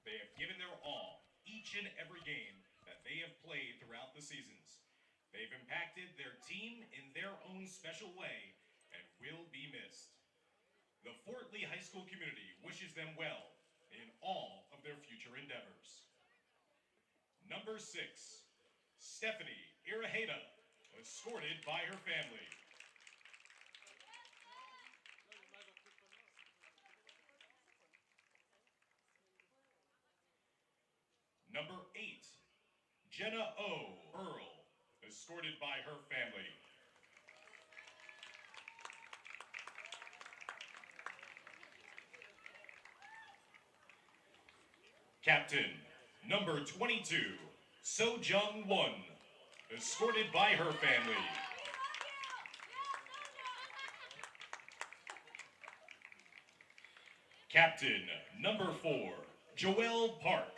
They have given their all each and every game that they have played throughout the seasons. They've impacted their team in their own special way and will be missed. The Fort Lee High School community wishes them well in all of their future endeavors. Number 6, Stephanie Iraheta, escorted by her family. Number 8, Jenna O. Earl, escorted by her family. Captain, number 22, So Jung Won, escorted by her family. Captain, number 4, Joelle Park,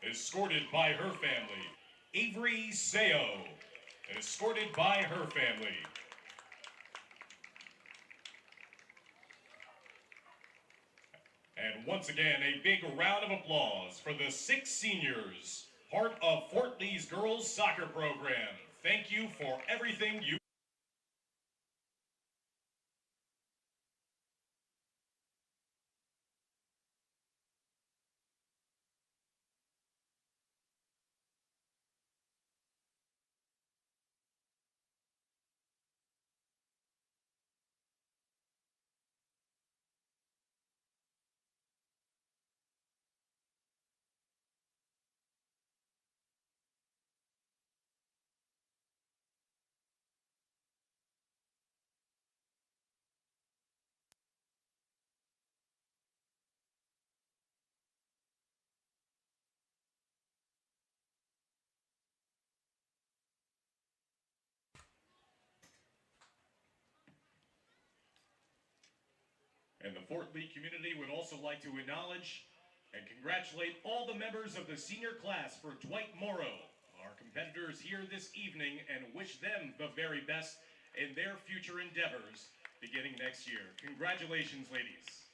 escorted by her family. Avery Seo, escorted by her family. And once again, a big round of applause for the 6 seniors, part of Fort Lee's girls soccer program. Thank you for everything you and the Fort Lee community would also like to acknowledge and congratulate all the members of the senior class for Dwight Morrow, our competitors here this evening, and wish them the very best in their future endeavors beginning next year. Congratulations, ladies.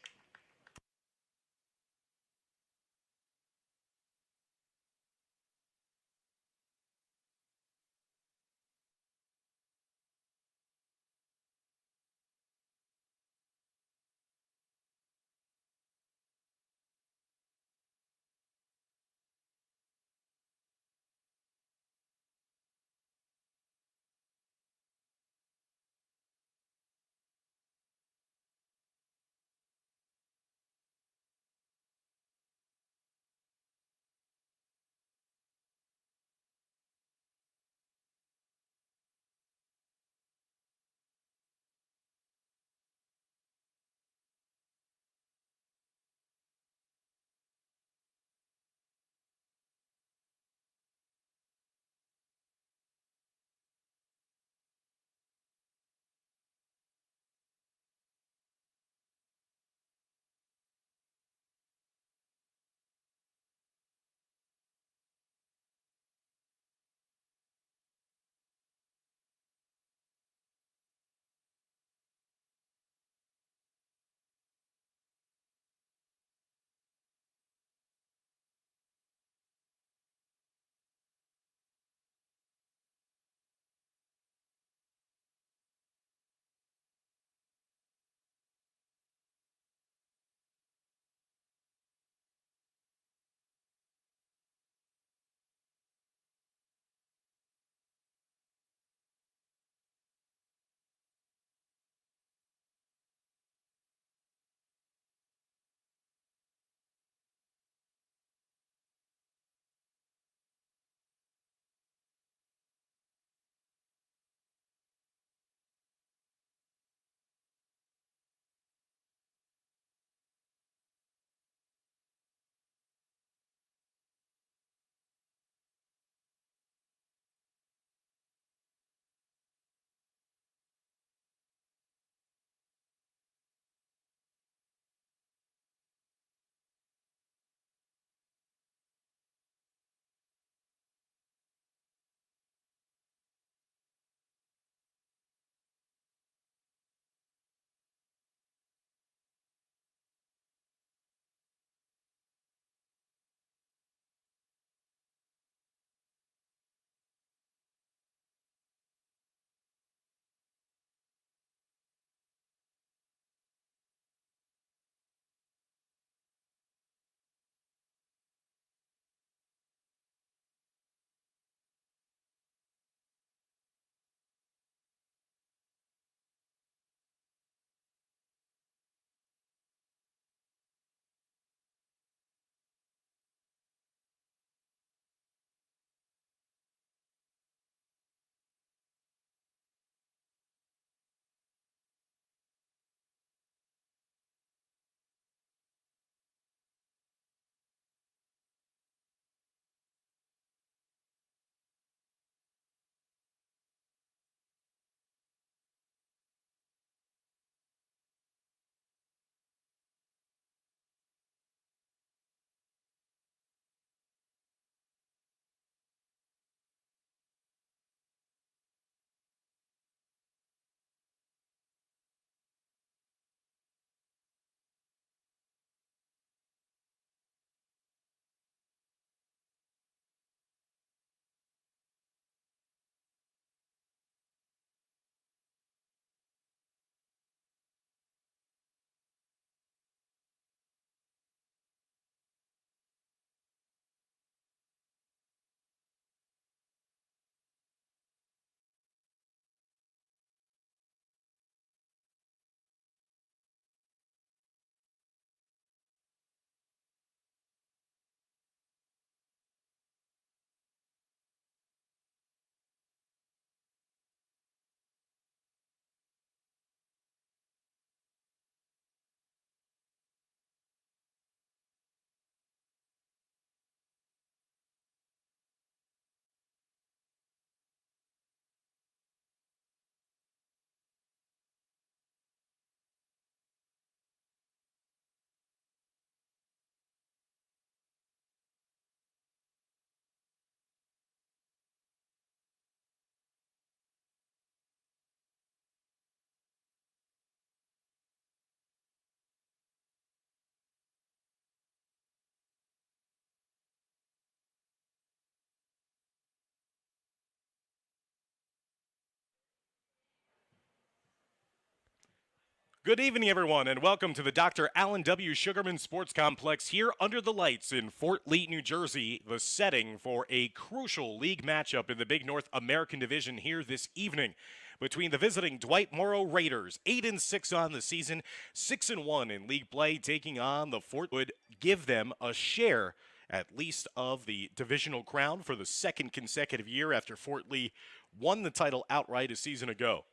Good evening, everyone, and welcome to the Dr. Alan W. Sugarman Sports Complex here under the lights in Fort Lee, New Jersey, the setting for a crucial league matchup in the Big North American Division here this evening between the visiting Dwight Morrow Raiders, 8-6 on the season, 6-1 in league play, taking on the Fort would give them a share at least of the divisional crown for the second consecutive year after Fort Lee won the title outright a season ago.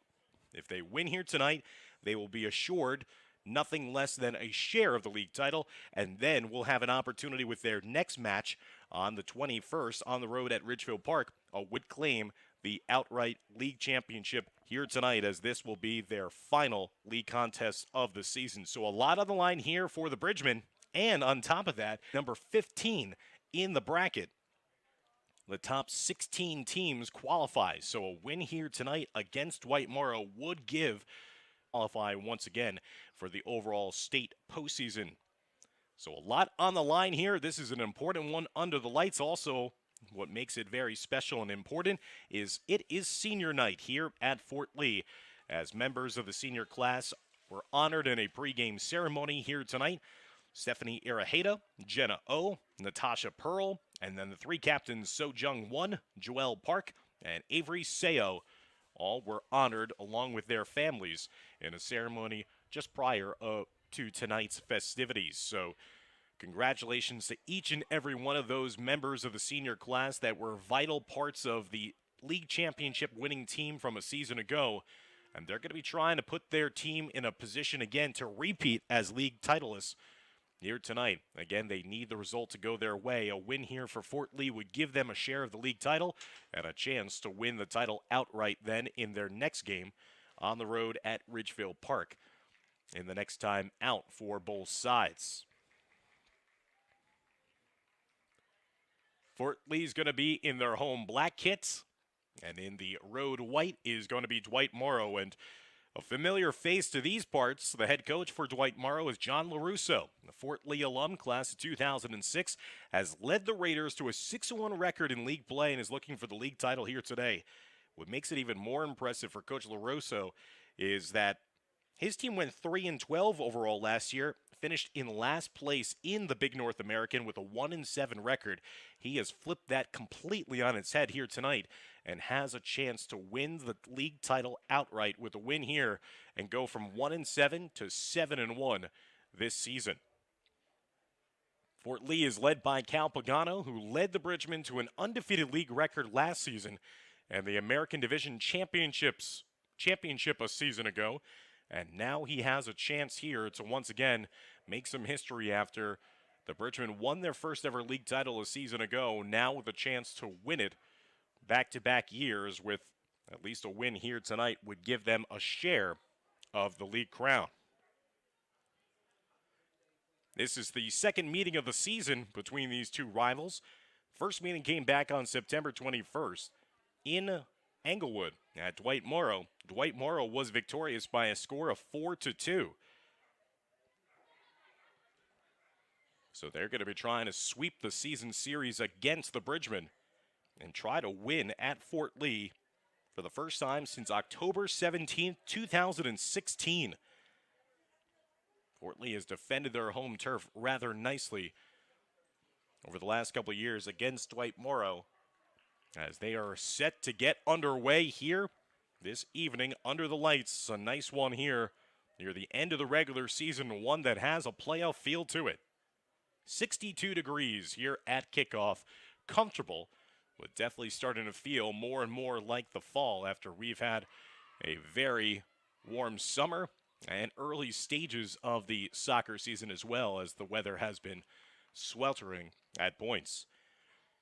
If they win here tonight, they will be assured nothing less than a share of the league title, and then we'll have an opportunity with their next match on the 21st on the road at Ridgefield Park, would claim the outright league championship here tonight, as this will be their final league contest of the season. So a lot on the line here for the Bridgemen, and on top of that, number 15 in the bracket. The top 16 teams qualify, so a win here tonight against Dwight Morrow would qualify once again for the overall state postseason. So a lot on the line here. This is an important one under the lights. Also, what makes it very special and important is it is senior night here at Fort Lee, as members of the senior class were honored in a pregame ceremony here tonight. Stephanie Iraheta, Jenna O, Natasha Pearl, and then the three captains Sojung Won, Joelle Park, and Avery Seo, all were honored along with their families in a ceremony just prior to tonight's festivities. So congratulations to each and every one of those members of the senior class that were vital parts of the league championship winning team from a season ago. And they're going to be trying to put their team in a position again to repeat as league titleists here tonight. Again, they need the result to go their way. A win here for Fort Lee would give them a share of the league title and a chance to win the title outright then in their next game on the road at Ridgefield Park in the next time out for both sides. Fort Lee's going to be in their home black kits, and in the road white is going to be Dwight Morrow. And a familiar face to these parts, the head coach for Dwight Morrow is John LaRusso. The Fort Lee alum, class of 2006, has led the Raiders to a 6-1 record in league play and is looking for the league title here today. What makes it even more impressive for Coach LaRusso is that his team went 3-12 overall last year, finished in last place in the Big North American with a 1-7 record. He has flipped that completely on its head here tonight and has a chance to win the league title outright with a win here and go from 1-7 to 7-1 this season. Fort Lee is led by Cal Pagano, who led the Bridgemen to an undefeated league record last season and the American Division Championship a season ago. And now he has a chance here to once again make some history after the Bridgemen won their first ever league title a season ago, now with a chance to win it back-to-back years. With at least a win here tonight would give them a share of the league crown. This is the second meeting of the season between these two rivals. First meeting came back on September 21st in Englewood at Dwight Morrow. Dwight Morrow was victorious by a score of 4-2. So they're going to be trying to sweep the season series against the Bridgemen and try to win at Fort Lee for the first time since October 17, 2016. Fort Lee has defended their home turf rather nicely over the last couple of years against Dwight Morrow, as they are set to get underway here this evening under the lights. A nice one here near the end of the regular season, one that has a playoff feel to it. 62 degrees here at kickoff. Comfortable, but definitely starting to feel more and more like the fall after we've had a very warm summer and early stages of the soccer season as well, as the weather has been sweltering at points.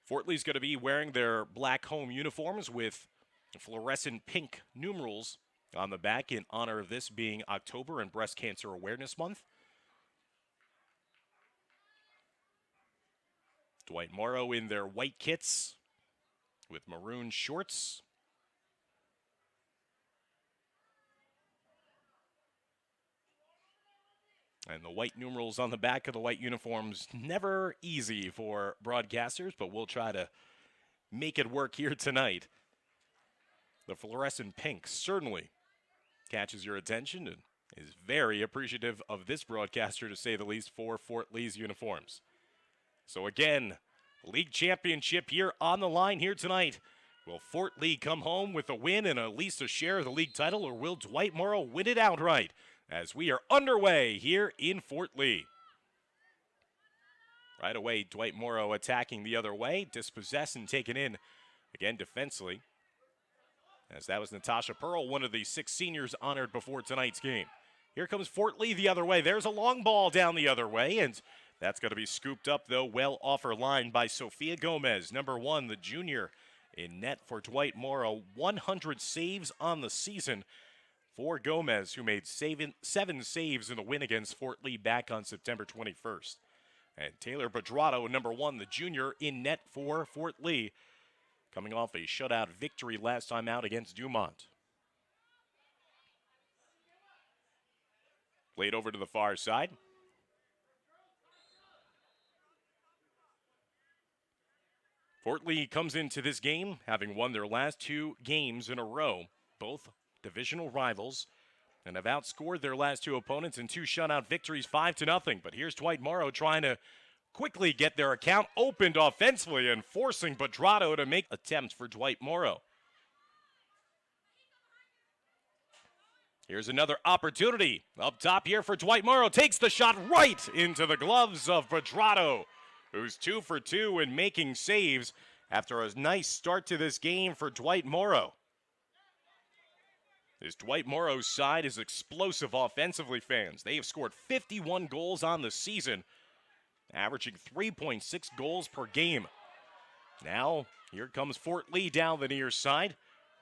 Fort Lee's going to be wearing their black home uniforms with fluorescent pink numerals on the back in honor of this being October and Breast Cancer Awareness Month. Dwight Morrow in their white kits with maroon shorts. And the white numerals on the back of the white uniforms, never easy for broadcasters, but we'll try to make it work here tonight. The fluorescent pink certainly catches your attention, and is very appreciative of this broadcaster, to say the least, for Fort Lee's uniforms. So again, league championship here on the line here tonight. Will Fort Lee come home with a win and at least a share of the league title, or will Dwight Morrow win it outright? As we are underway here in Fort Lee. Right away, Dwight Morrow attacking the other way, dispossessed and taken in, again defensively. As that was Natasha Pearl, one of the 6 seniors honored before tonight's game. Here comes Fort Lee the other way. There's a long ball down the other way, and that's going to be scooped up, though, well off her line by Sophia Gomez, number 1, the junior, in net for Dwight Morrow. 100 saves on the season for Gomez, who made 7 saves in the win against Fort Lee back on September 21st. And Taylor Bedrato, number 1, the junior, in net for Fort Lee, coming off a shutout victory last time out against Dumont. Played over to the far side. Fort Lee comes into this game having won their last 2 games in a row, both divisional rivals, and have outscored their last 2 opponents in 2 shutout victories 5-0. But here's Dwight Morrow trying to quickly get their account opened offensively and forcing Bedrato to make attempts for Dwight Morrow. Here's another opportunity up top here for Dwight Morrow. Takes the shot right into the gloves of Bedrato, who's 2 for 2 in making saves after a nice start to this game for Dwight Morrow. This Dwight Morrow side is explosive offensively, fans. They have scored 51 goals on the season, averaging 3.6 goals per game. Now, here comes Fort Lee down the near side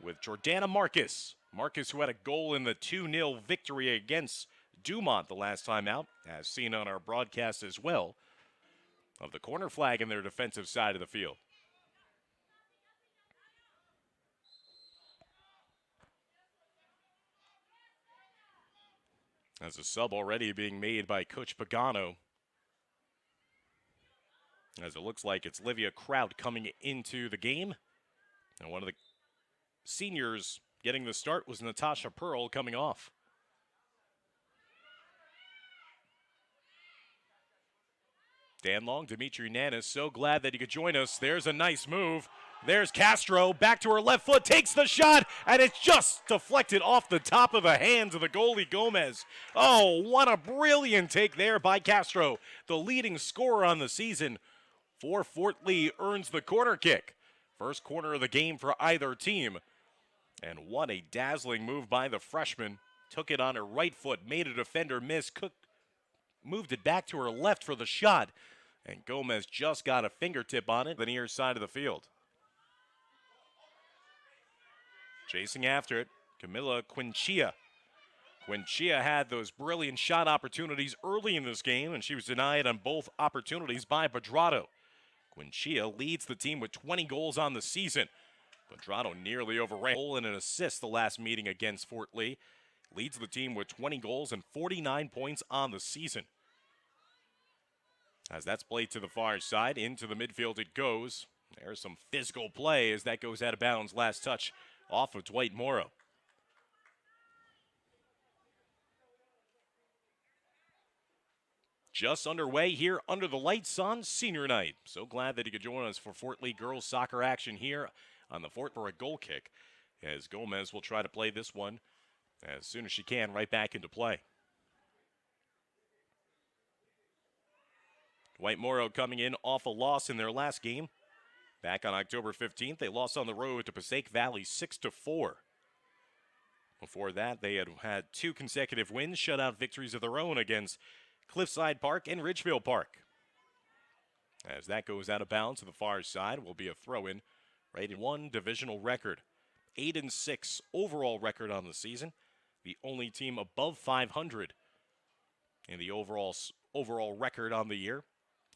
with Jordana Marcus. Marcus, who had a goal in the 2-0 victory against Dumont the last time out, as seen on our broadcast as well, of the corner flag in their defensive side of the field. As a sub already being made by Coach Pagano. As it looks like it's Livia Kraut coming into the game. And one of the seniors getting the start was Natasha Pearl coming off. Dan Long, Dimitri Nanis, so glad that he could join us. There's a nice move. There's Castro, back to her left foot, takes the shot, and it's just deflected off the top of the hands of the goalie Gomez. Oh, what a brilliant take there by Castro. The leading scorer on the season for Fort Lee earns the corner kick. First corner of the game for either team. And what a dazzling move by the freshman. Took it on her right foot, made a defender miss, moved it back to her left for the shot. And Gomez just got a fingertip on it, the near side of the field. Chasing after it, Camila Quinchia. Quinchia had those brilliant shot opportunities early in this game, and she was denied on both opportunities by Bedrato. Quinchia leads the team with 20 goals on the season. Bedrato nearly overran a goal and an assist the last meeting against Fort Lee. Leads the team with 20 goals and 49 points on the season. As that's played to the far side, into the midfield it goes. There's some physical play as that goes out of bounds. Last touch off of Dwight Morrow. Just underway here under the lights on senior night. So glad that he could join us for Fort Lee girls soccer action here on the fort for a goal kick, as Gomez will try to play this one as soon as she can right back into play. Dwight Morrow coming in off a loss in their last game. Back on October 15th, they lost on the road to Passaic Valley 6-4. Before that, they had 2 consecutive wins, shutout victories of their own against Cliffside Park and Ridgefield Park. As that goes out of bounds to the far side, will be a throw-in. Rated 1 divisional record, 8-6 overall record on the season. The only team above 500 in the overall record on the year.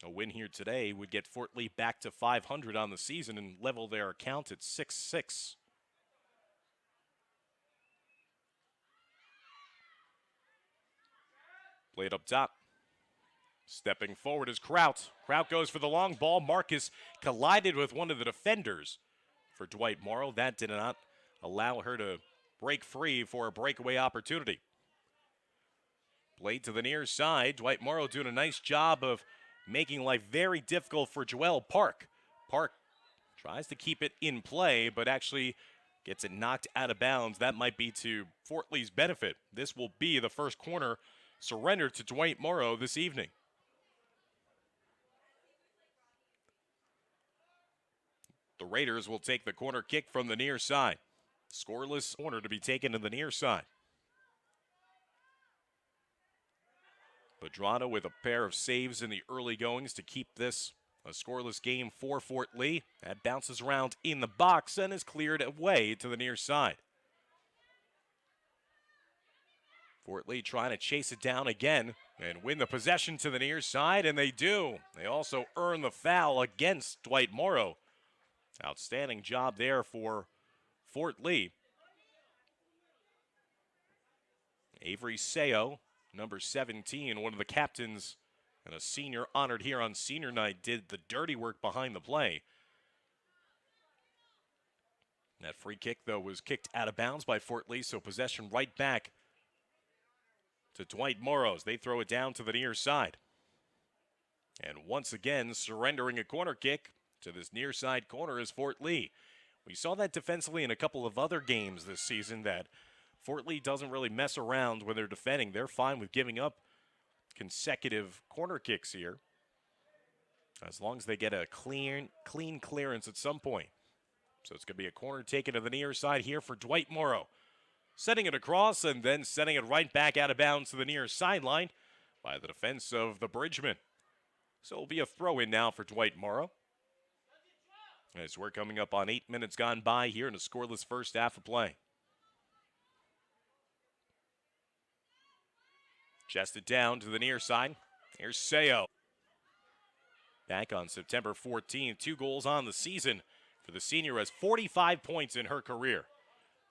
A win here today would get Fort Lee back to 500 on the season and level their account at 6-6. Played up top. Stepping forward is Kraut. Kraut goes for the long ball. Marcus collided with one of the defenders for Dwight Morrow. That did not allow her to break free for a breakaway opportunity. Played to the near side. Dwight Morrow doing a nice job of making life very difficult for Joel Park. Park tries to keep it in play, but actually gets it knocked out of bounds. That might be to Fort Lee's benefit. This will be the first corner surrendered to Dwight Morrow this evening. The Raiders will take the corner kick from the near side. Scoreless corner to be taken to the near side. Pedrano with a pair of saves in the early goings to keep this a scoreless game for Fort Lee. That bounces around in the box and is cleared away to the near side. Fort Lee trying to chase it down again and win the possession to the near side, and they do. They also earn the foul against Dwight Morrow. Outstanding job there for Fort Lee. Avery Seo, number 17, one of the captains and a senior honored here on senior night, did the dirty work behind the play. That free kick, though, was kicked out of bounds by Fort Lee, so possession right back to Dwight Morrow as they throw it down to the near side. And once again, surrendering a corner kick to this near side corner is Fort Lee. We saw that defensively in a couple of other games this season, that Fort Lee doesn't really mess around when they're defending. They're fine with giving up consecutive corner kicks here, as long as they get a clean clearance at some point. So it's going to be a corner taken to the near side here for Dwight Morrow. Setting it across and then setting it right back out of bounds to the near sideline by the defense of the Bridgemen. So it'll be a throw-in now for Dwight Morrow, as we're coming up on 8 minutes gone by here in a scoreless first half of play. Chested down to the near side. Here's Seo. Back on September 14th, 2 goals on the season for the senior, has 45 points in her career.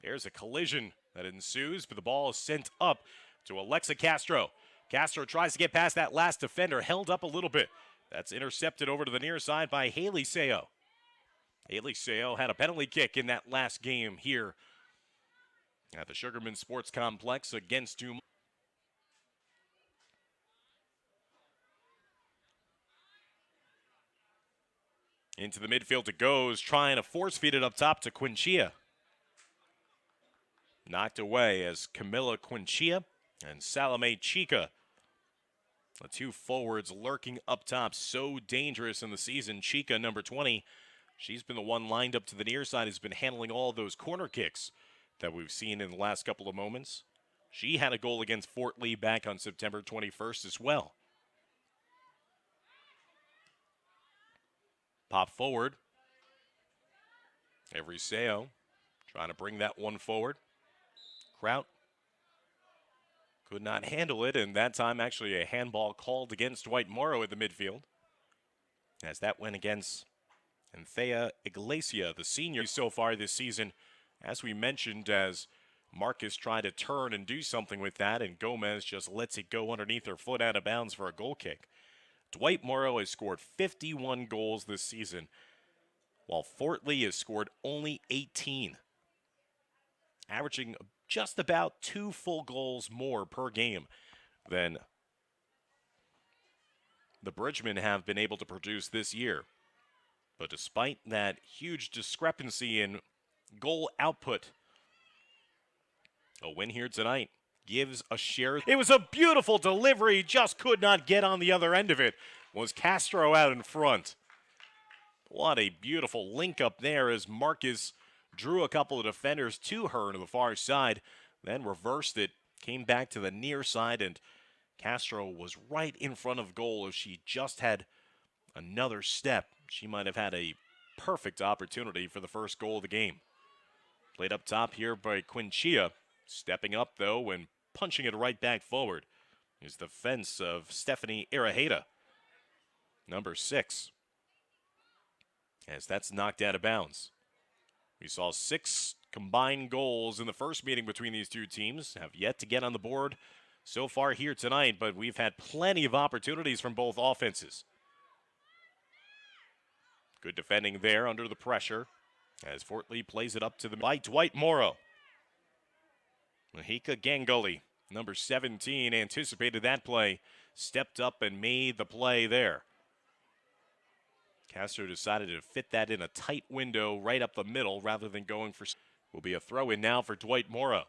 There's a collision that ensues, but the ball is sent up to Alexa Castro. Castro tries to get past that last defender, held up a little bit. That's intercepted over to the near side by Haley Seo. Haley Seo had a penalty kick in that last game here at the Sugarman Sports Complex against Dumont. Into the midfield it goes, trying to force feed it up top to Quinchia. Knocked away as Camila Quinchia and Salome Chica, the 2 forwards lurking up top, so dangerous in the season. Chica, number 20, she's been the one lined up to the near side, has been handling all those corner kicks that we've seen in the last couple of moments. She had a goal against Fort Lee back on September 21st as well. Pop forward. Avery Seo trying to bring that one forward. Kraut could not handle it, and that time actually a handball called against Dwight Morrow at the midfield, as that went against Anthea Iglesia, the senior so far this season. As we mentioned, as Marcus tried to turn and do something with that, and Gomez just lets it go underneath her foot out of bounds for a goal kick. Dwight Morrow has scored 51 goals this season, while Fort Lee has scored only 18, averaging just about 2 full goals more per game than the Bridgemen have been able to produce this year. But despite that huge discrepancy in goal output, a win here tonight gives a share. It was a beautiful delivery, just could not get on the other end of it. Was Castro out in front. What a beautiful link up there as Marcus drew a couple of defenders to her to the far side, then reversed it, came back to the near side, and Castro was right in front of goal. If she just had another step, she might have had a perfect opportunity for the first goal of the game. Played up top here by Quinchia, stepping up though and punching it right back forward is the defense of Stephanie Iraheta, number 6, as that's knocked out of bounds. We saw 6 combined goals in the first meeting between these two teams, have yet to get on the board so far here tonight, but we've had plenty of opportunities from both offenses. Good defending there under the pressure as Fort Lee plays it up to the by Dwight Morrow. Mahika Ganguly Number 17 anticipated that play, stepped up and made the play there. Castro decided to fit that in a tight window right up the middle rather than going for. Will be a throw in now for Dwight Morrow.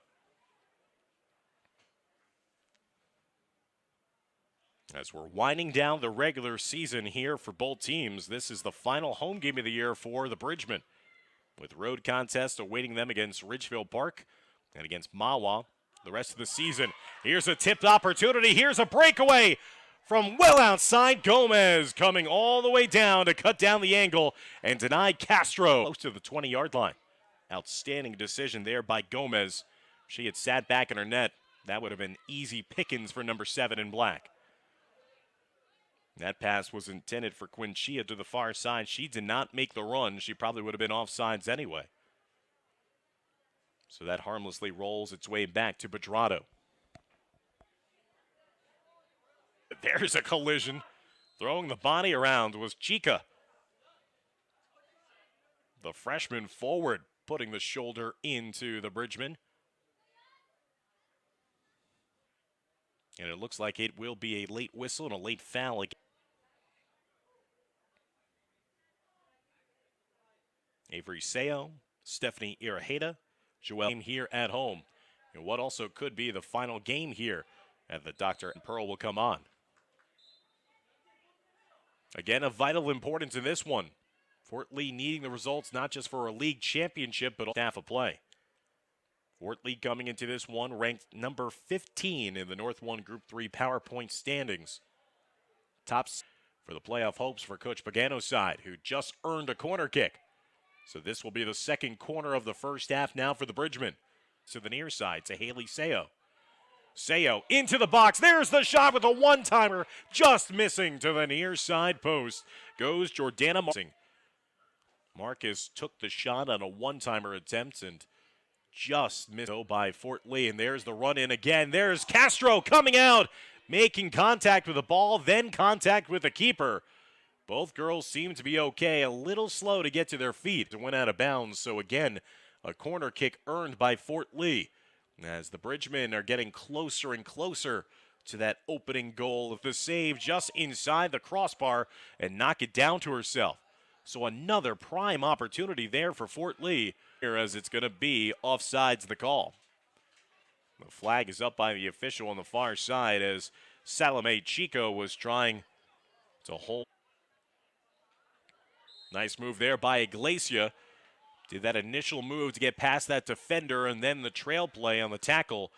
As we're winding down the regular season here for both teams, this is the final home game of the year for the Bridgemen, with road contests awaiting them against Ridgefield Park and against Mahwah the rest of the season. Here's a tipped opportunity. Here's a breakaway from well outside. Gomez coming all the way down to cut down the angle and deny Castro close to the 20-yard line. Outstanding decision there by Gomez. She had sat back in her net. That would have been easy pickings for number 7 in black. That pass was intended for Quinchia to the far side. She did not make the run. She probably would have been offsides anyway. So that harmlessly rolls its way back to Bedrado. There's a collision. Throwing the body around was Chica. The freshman forward putting the shoulder into the Bridgeman. And it looks like it will be a late whistle and a late foul. Avery Seo, Stephanie Iraheta, Joelle here at home. And what also could be the final game here, and the Dr. and Pearl will come on. Again, of vital importance in this one. Fort Lee needing the results not just for a league championship, but half a play. Fort Lee coming into this one ranked number 15 in the North 1 Group 3 PowerPoint standings. Tops for the playoff hopes for Coach Pagano's side, who just earned a corner kick. So this will be the second corner of the first half now for the Bridgemen. To the near side to Haley Seo. Seo into the box. There's the shot with a one-timer. Just missing to the near side post. Goes Jordana Marcus took the shot on a one-timer attempt and just missed by Fort Lee. And there's the run in again. There's Castro coming out, making contact with the ball, then contact with the keeper. Both girls seem to be okay, a little slow to get to their feet. It went out of bounds, so again, a corner kick earned by Fort Lee. As the Bridgemen are getting closer and closer to that opening goal. The save just inside the crossbar and knock it down to herself. So another prime opportunity there for Fort Lee, here as it's going to be offsides the call. The flag is up by the official on the far side as Salome Chico was trying to hold. Nice move there by Iglesia. Did that initial move to get past that defender, and then the trail play on the tackle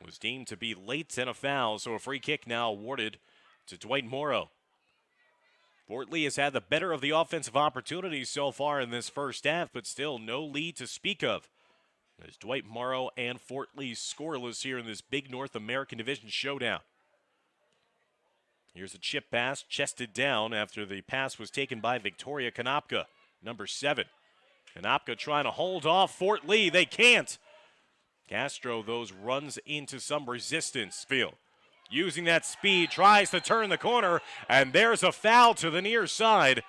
was deemed to be late and a foul. So a free kick now awarded to Dwight Morrow. Fort Lee has had the better of the offensive opportunities so far in this first half, but still no lead to speak of. As Dwight Morrow and Fort Lee scoreless here in this big North American Division showdown. Here's a chip pass, chested down after the pass was taken by Victoria Konopka, number 7. Konopka trying to hold off Fort Lee. They can't. Castro, those runs into some resistance. Field using that speed, tries to turn the corner, and there's a foul to the near side.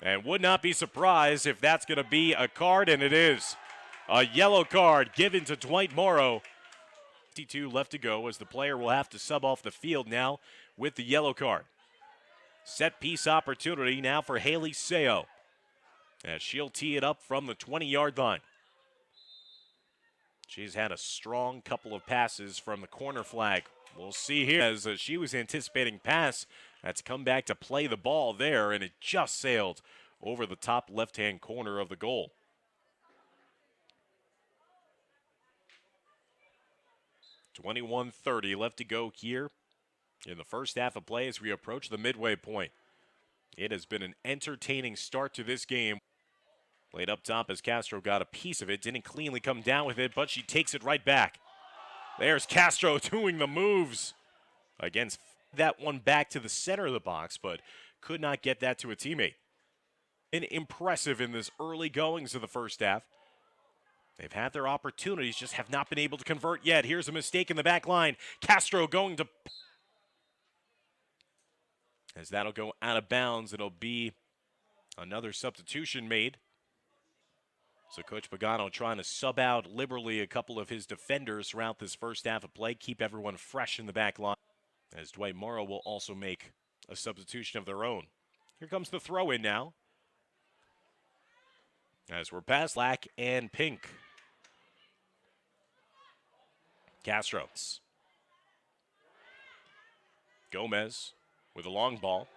And would not be surprised if that's going to be a card, and it is. A yellow card given to Dwight Morrow. 52 left to go as the player will have to sub off the field now with the yellow card. Set piece opportunity now for Haley Seo, as she'll tee it up from the 20-yard line. She's had a strong couple of passes from the corner flag. We'll see here as she was anticipating pass. That's come back to play the ball there, and it just sailed over the top left-hand corner of the goal. .21:30 left to go here in the first half of play as we approach the midway point. It has been an entertaining start to this game. Played up top as Castro got a piece of it. Didn't cleanly come down with it, but she takes it right back. There's Castro doing the moves against that one back to the center of the box, but could not get that to a teammate. Been impressive in this early goings of the first half. They've had their opportunities, just have not been able to convert yet. Here's a mistake in the back line. Castro going to... As that'll go out of bounds, it'll be another substitution made. So Coach Pagano trying to sub out liberally a couple of his defenders throughout this first half of play, keep everyone fresh in the back line. As Dwight Morrow will also make a substitution of their own. Here comes the throw in now. As we're past Black and Pink. Castro. Gomez with a long ball.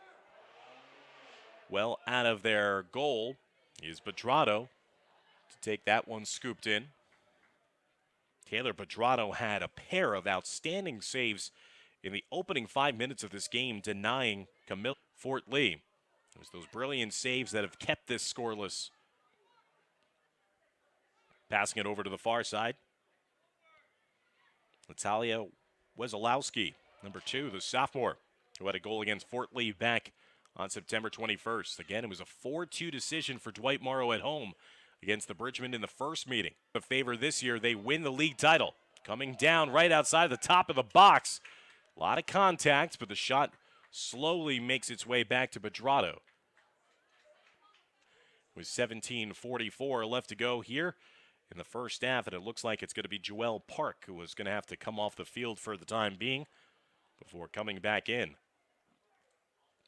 Well out of their goal is Pedrado to take that one scooped in. Taylor Pedrado had a pair of outstanding saves in the opening 5 minutes of this game, denying Camille Fort Lee. It was those brilliant saves that have kept this scoreless. Passing it over to the far side. Natalia Wesolowski, number 2, the sophomore, who had a goal against Fort Lee back on September 21st. Again, it was a 4-2 decision for Dwight Morrow at home against the Bridgman in the first meeting. The favor this year, they win the league title. Coming down right outside the top of the box. A lot of contact, but the shot slowly makes its way back to Pedrado. With 17:44 left to go here in the first half, and it looks like it's going to be Joelle Park who is going to have to come off the field for the time being before coming back in.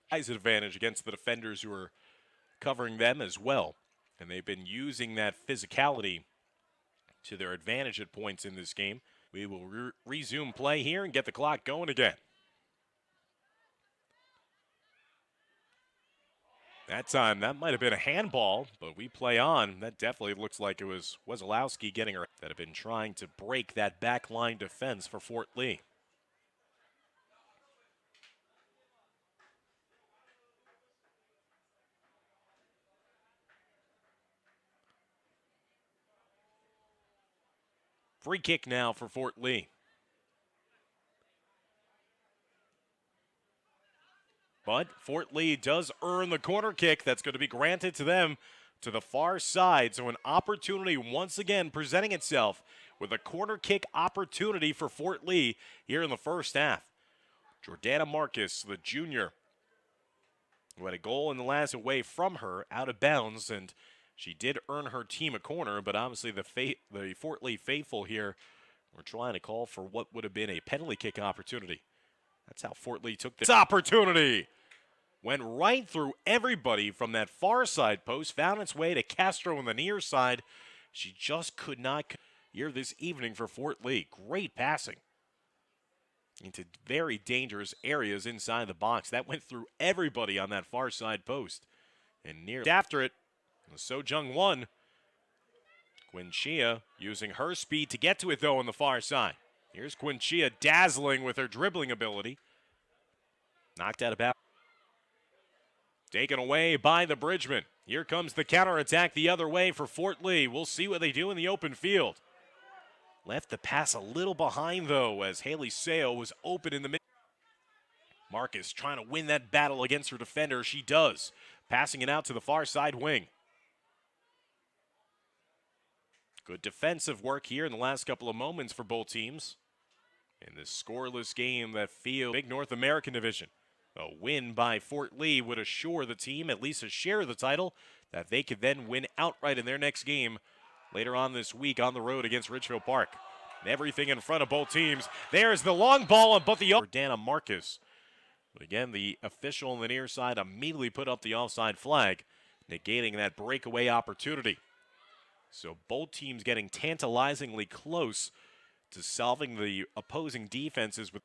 Size advantage against the defenders who are covering them as well, and they've been using that physicality to their advantage at points in this game. We will resume play here and get the clock going again. That time, that might have been a handball, but we play on. That definitely looks like it was Wesolowski getting her that have been trying to break that back line defense for Fort Lee. Free kick now for Fort Lee. But Fort Lee does earn the corner kick that's going to be granted to them to the far side. So an opportunity once again presenting itself with a corner kick opportunity for Fort Lee here in the first half. Jordana Marcus, the junior, who had a goal in the last away from her, out of bounds, and she did earn her team a corner, but obviously the Fort Lee faithful here were trying to call for what would have been a penalty kick opportunity. That's how Fort Lee took this opportunity. Went right through everybody from that far side post, found its way to Castro on the near side. She just could not here this evening for Fort Lee. Great passing into very dangerous areas inside the box. That went through everybody on that far side post. And near after it, Sojung won. Quinchia using her speed to get to it, though, on the far side. Here's Quinchia dazzling with her dribbling ability. Knocked out of bounds. Taken away by the Bridgman. Here comes the counterattack the other way for Fort Lee. We'll see what they do in the open field. Left the pass a little behind, though, as Haley Seo was open in the middle. Marcus trying to win that battle against her defender. She does. Passing it out to the far side wing. Good defensive work here in the last couple of moments for both teams. In this scoreless game that feels big North American division. A win by Fort Lee would assure the team at least a share of the title that they could then win outright in their next game later on this week on the road against Ridgefield Park. Everything in front of both teams. There's the long ball on both the Jordana Marcus. But again, the official on the near side immediately put up the offside flag, negating that breakaway opportunity. So both teams getting tantalizingly close to solving the opposing defenses with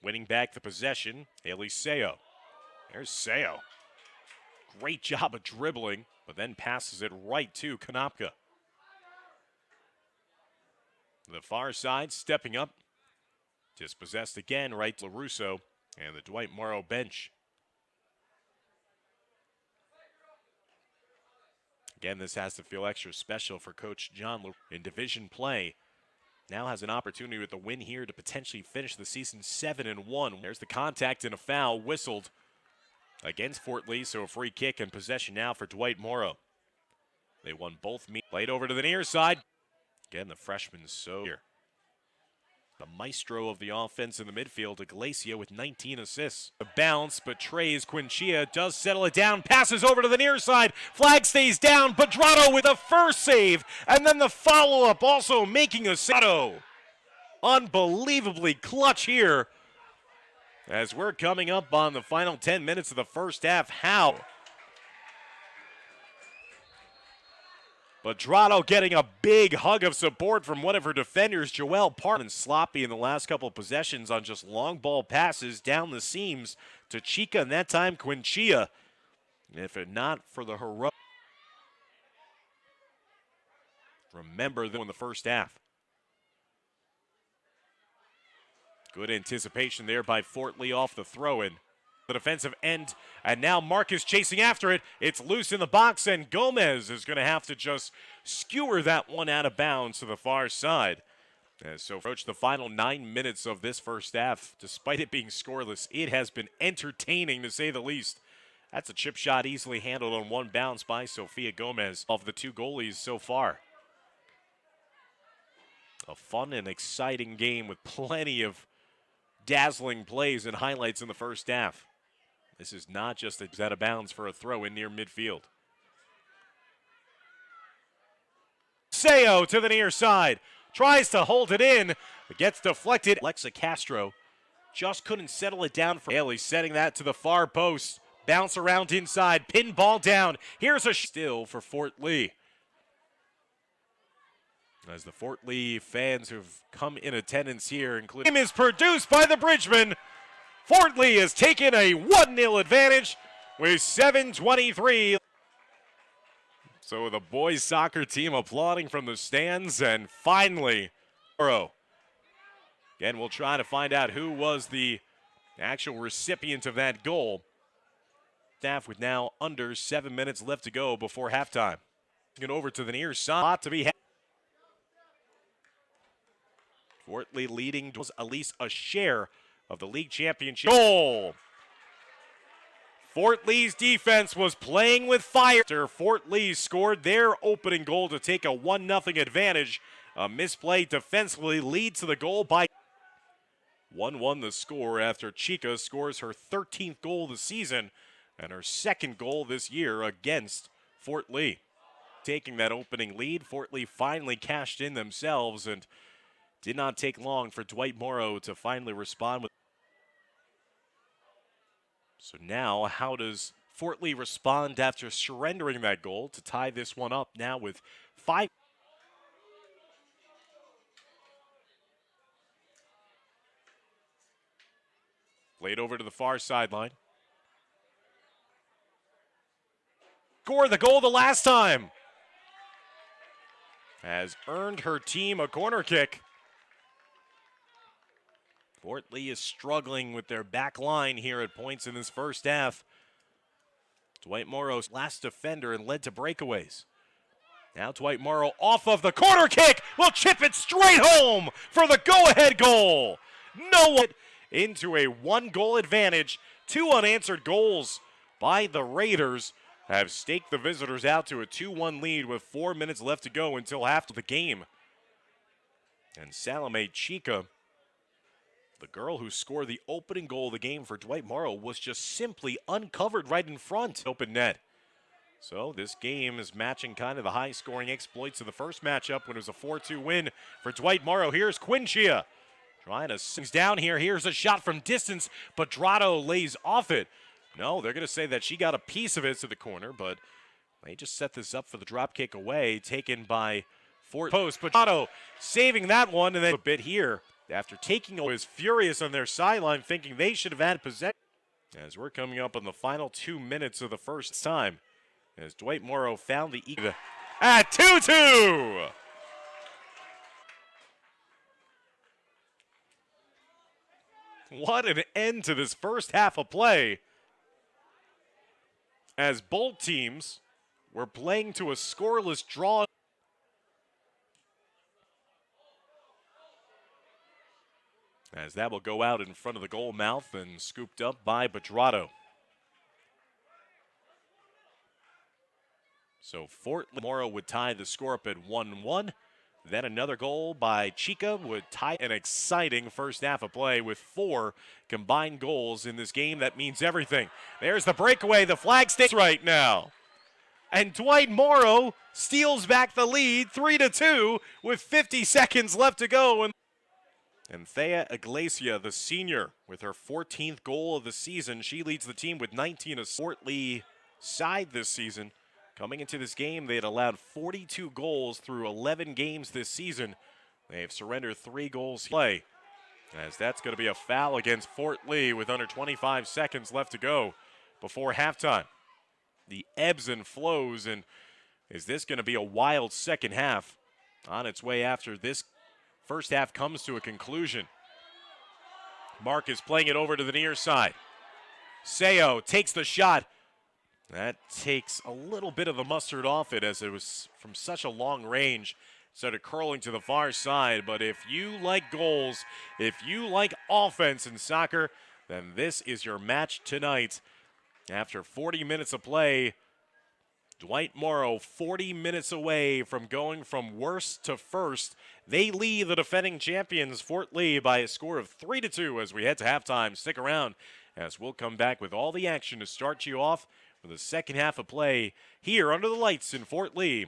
winning back the possession. Haley Seo. There's Seo. Great job of dribbling, but then passes it right to Konopka. The far side stepping up. Dispossessed again, right to LaRusso and the Dwight Morrow bench. Again, this has to feel extra special for Coach John in division play. Now has an opportunity with the win here to potentially finish the season 7-1. There's the contact and a foul whistled against Fort Lee, so a free kick and possession now for Dwight Morrow. They won both meets. Played over to the near side. Again, the freshman so here. The maestro of the offense in the midfield, Iglesia, with 19 assists. A bounce, but Trey's Quinchia does settle it down, passes over to the near side, flag stays down, Pedrato with the first save, and then the follow-up also making a save. Unbelievably clutch here as we're coming up on the final 10 minutes of the first half. How? Pedrato getting a big hug of support from one of her defenders, Joelle Parton. Sloppy in the last couple of possessions on just long ball passes down the seams to Chica, and that time Quinchia. If it not for the heroic. Remember them in the first half. Good anticipation there by Fort Lee off the throw-in. The defensive end, and now Marcus chasing after it. It's loose in the box, and Gomez is going to have to just skewer that one out of bounds to the far side. And so approach the final 9 minutes of this first half. Despite it being scoreless, it has been entertaining to say the least. That's a chip shot easily handled on one bounce by Sofia Gomez of the two goalies so far. A fun and exciting game with plenty of dazzling plays and highlights in the first half. This is not just out of bounds for a throw in near midfield. Seo to the near side. Tries to hold it in, but gets deflected. Alexa Castro just couldn't settle it down for Haley, setting that to the far post. Bounce around inside, pin ball down. Here's a still for Fort Lee. As the Fort Lee fans who've come in attendance here, including game is produced by the Bridgemen. Fort Lee has taken a 1-0 advantage with 7:23. So the boys soccer team applauding from the stands, and finally, Morrow. Again, we'll try to find out who was the actual recipient of that goal. Staff with now under 7 minutes left to go before halftime. Get over to the near side to be. Fort Lee leading was at least a share of the league championship. Goal! Fort Lee's defense was playing with fire. After Fort Lee scored their opening goal to take a 1-0 advantage. A misplay defensively leads to the goal by 1-1 the score after Chica scores her 13th goal of the season and her second goal this year against Fort Lee. Taking that opening lead, Fort Lee finally cashed in themselves, and did not take long for Dwight Morrow to finally respond with. So now, how does Fort Lee respond after surrendering that goal to tie this one up now with 5? Played over to the far sideline. Scored the goal the last time. Has earned her team a corner kick. Fort Lee is struggling with their back line here at points in this first half. Dwight Morrow's last defender and led to breakaways. Now Dwight Morrow off of the corner kick will chip it straight home for the go-ahead goal. No one into a 1-goal advantage. 2 unanswered goals by the Raiders have staked the visitors out to a 2-1 lead with 4 minutes left to go until after the game. And Salome Chica, the girl who scored the opening goal of the game for Dwight Morrow, was just simply uncovered right in front. Open net. So this game is matching kind of the high-scoring exploits of the first matchup when it was a 4-2 win for Dwight Morrow. Here's Quinchia trying to sing down here. Here's a shot from distance, but Pedrato lays off it. No, they're going to say that she got a piece of it to the corner, but they just set this up for the drop kick away, taken by Fort Post. Pedrato saving that one, and then a bit here. After taking was furious on their sideline, thinking they should have had possession. As we're coming up on the final 2 minutes of the first time, as Dwight Morrow found the equal at 2-2. What an end to this first half of play, as both teams were playing to a scoreless draw. As that will go out in front of the goal mouth and scooped up by Pedrato. So Fort Morrow would tie the score up at 1-1. Then another goal by Chica would tie an exciting first half of play with 4 combined goals in this game. That means everything. There's the breakaway. The flag stays right now. And Dwight Morrow steals back the lead 3-2 with 50 seconds left to go. And Thea Iglesia, the senior, with her 14th goal of the season. She leads the team with 19 assists. Fort Lee side this season. Coming into this game, they had allowed 42 goals through 11 games this season. They have surrendered 3 goals play, as that's going to be a foul against Fort Lee with under 25 seconds left to go before halftime. The ebbs and flows, and is this going to be a wild second half on its way after this first half comes to a conclusion? Mark is playing it over to the near side. Seo takes the shot. That takes a little bit of the mustard off it, as it was from such a long range. Started curling to the far side. But if you like goals, if you like offense in soccer, then this is your match tonight. After 40 minutes of play, Dwight Morrow 40 minutes away from going from worst to first. They lead the defending champions Fort Lee by a score of 3-2 as we head to halftime. Stick around, as we'll come back with all the action to start you off for the second half of play here under the lights in Fort Lee.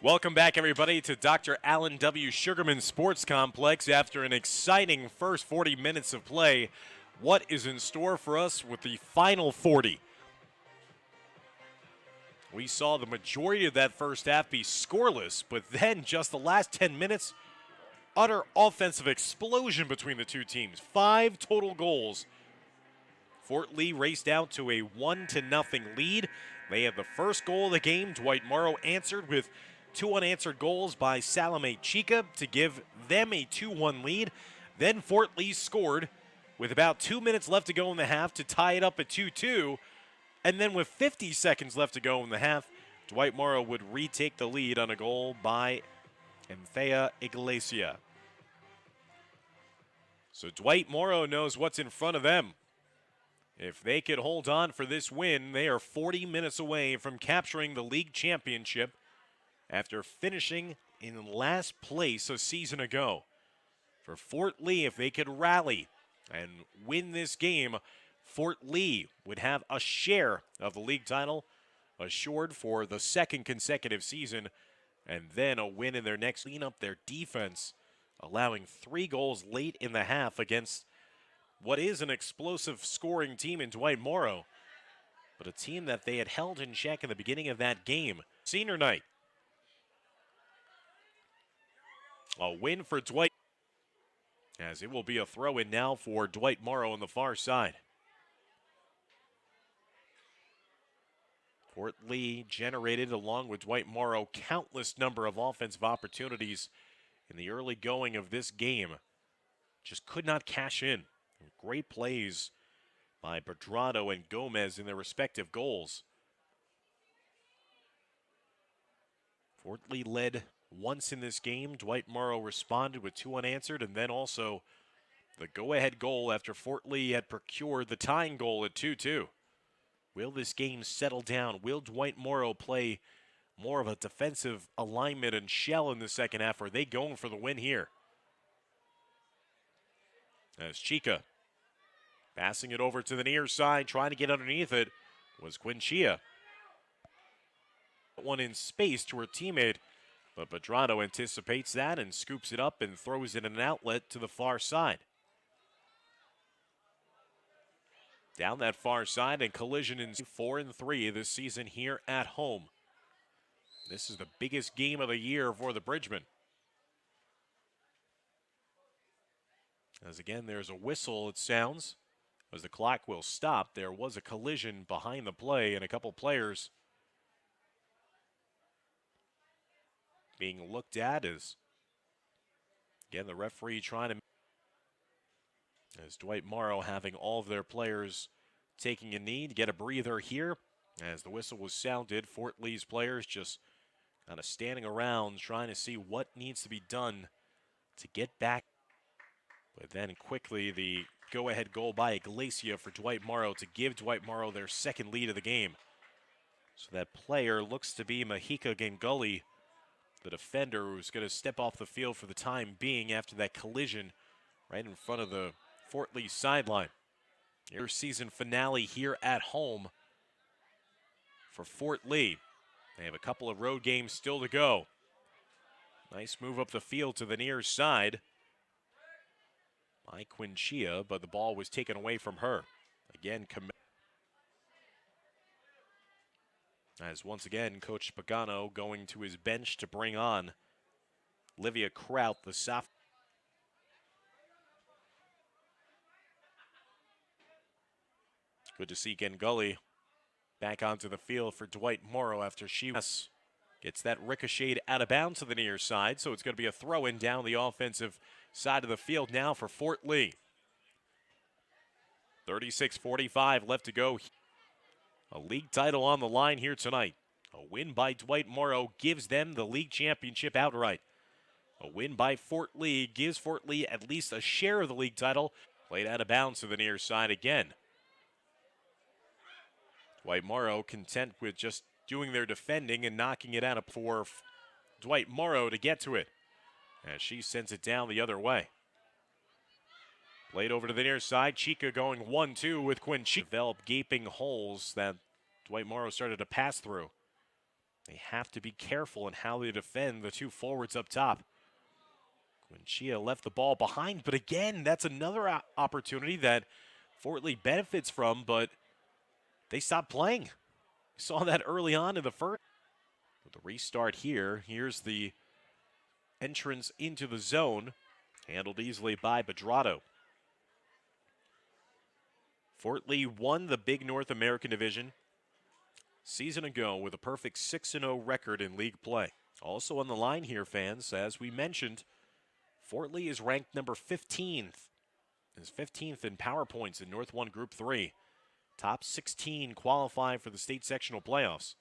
Welcome back, everybody, to Dr. Alan W. Sugarman Sports Complex. After an exciting first 40 minutes of play, what is in store for us with the final 40? We saw the majority of that first half be scoreless, but then just the last 10 minutes, utter offensive explosion between the two teams. 5 total goals. Fort Lee raced out to a 1-0 lead. They had the first goal of the game. Dwight Morrow answered with 2 unanswered goals by Salome Chica to give them a 2-1 lead. Then Fort Lee scored with about 2 minutes left to go in the half to tie it up at 2-2. And then with 50 seconds left to go in the half, Dwight Morrow would retake the lead on a goal by Anthea Iglesia. So Dwight Morrow knows what's in front of them. If they could hold on for this win, they are 40 minutes away from capturing the league championship after finishing in last place a season ago. For Fort Lee, if they could rally and win this game, Fort Lee would have a share of the league title assured for the second consecutive season, and then a win in their next. Clean up their defense, allowing 3 goals late in the half against what is an explosive scoring team in Dwight Morrow, but a team that they had held in check in the beginning of that game. Senior night. A win for Dwight, as it will be a throw-in now for Dwight Morrow on the far side. Fort Lee generated, along with Dwight Morrow, countless number of offensive opportunities in the early going of this game. Just could not cash in. Great plays by Berdrado and Gomez in their respective goals. Fort Lee led once in this game. Dwight Morrow responded with 2 unanswered, and then also the go-ahead goal after Fort Lee had procured the tying goal at 2-2. Will this game settle down? Will Dwight Morrow play more of a defensive alignment and shell in the second half? Or are they going for the win here? As Chica passing it over to the near side, trying to get underneath it, was Quinchia. One in space to her teammate, but Berdrado anticipates that and scoops it up and throws it in an outlet to the far side. Down that far side, and collision in 4-3 this season here at home. This is the biggest game of the year for the Bridgemen. As again, there's a whistle, it sounds, as the clock will stop. There was a collision behind the play, and a couple players being looked at as, again, the referee trying to, as Dwight Morrow having all of their players taking a knee to get a breather here. As the whistle was sounded, Fort Lee's players just kind of standing around trying to see what needs to be done to get back. But then quickly the go-ahead goal by Iglesia for Dwight Morrow to give Dwight Morrow their second lead of the game. So that player looks to be Mahika Gengully, the defender who's going to step off the field for the time being after that collision right in front of the Fort Lee sideline. Their season finale here at home for Fort Lee. They have a couple of road games still to go. Nice move up the field to the near side by Quinchia, but the ball was taken away from her. Again, as once again, Coach Pagano going to his bench to bring on Livia Kraut, the sophomore. Good to see Gengully back onto the field for Dwight Morrow after she gets that ricocheted out of bounds to the near side. So it's going to be a throw-in down the offensive side of the field now for Fort Lee. 36:45 left to go. A league title on the line here tonight. A win by Dwight Morrow gives them the league championship outright. A win by Fort Lee gives Fort Lee at least a share of the league title. Played out of bounds to the near side again. Dwight Morrow content with just doing their defending and knocking it out for Dwight Morrow to get to it, as she sends it down the other way. Played over to the near side. Chica going 1-2 with Quinchia. Developed gaping holes that Dwight Morrow started to pass through. They have to be careful in how they defend the two forwards up top. Chia left the ball behind, but again, that's another opportunity that Fort Lee benefits from, but they stopped playing. We saw that early on in the first. With the restart here, here's the entrance into the zone, handled easily by Bedrado. Fort Lee won the big North American division season ago with a perfect 6-0 record in league play. Also on the line here, fans, as we mentioned, Fort Lee is ranked number 15th. Is 15th in power points in North 1 Group 3. Top 16 qualify for the state sectional playoffs.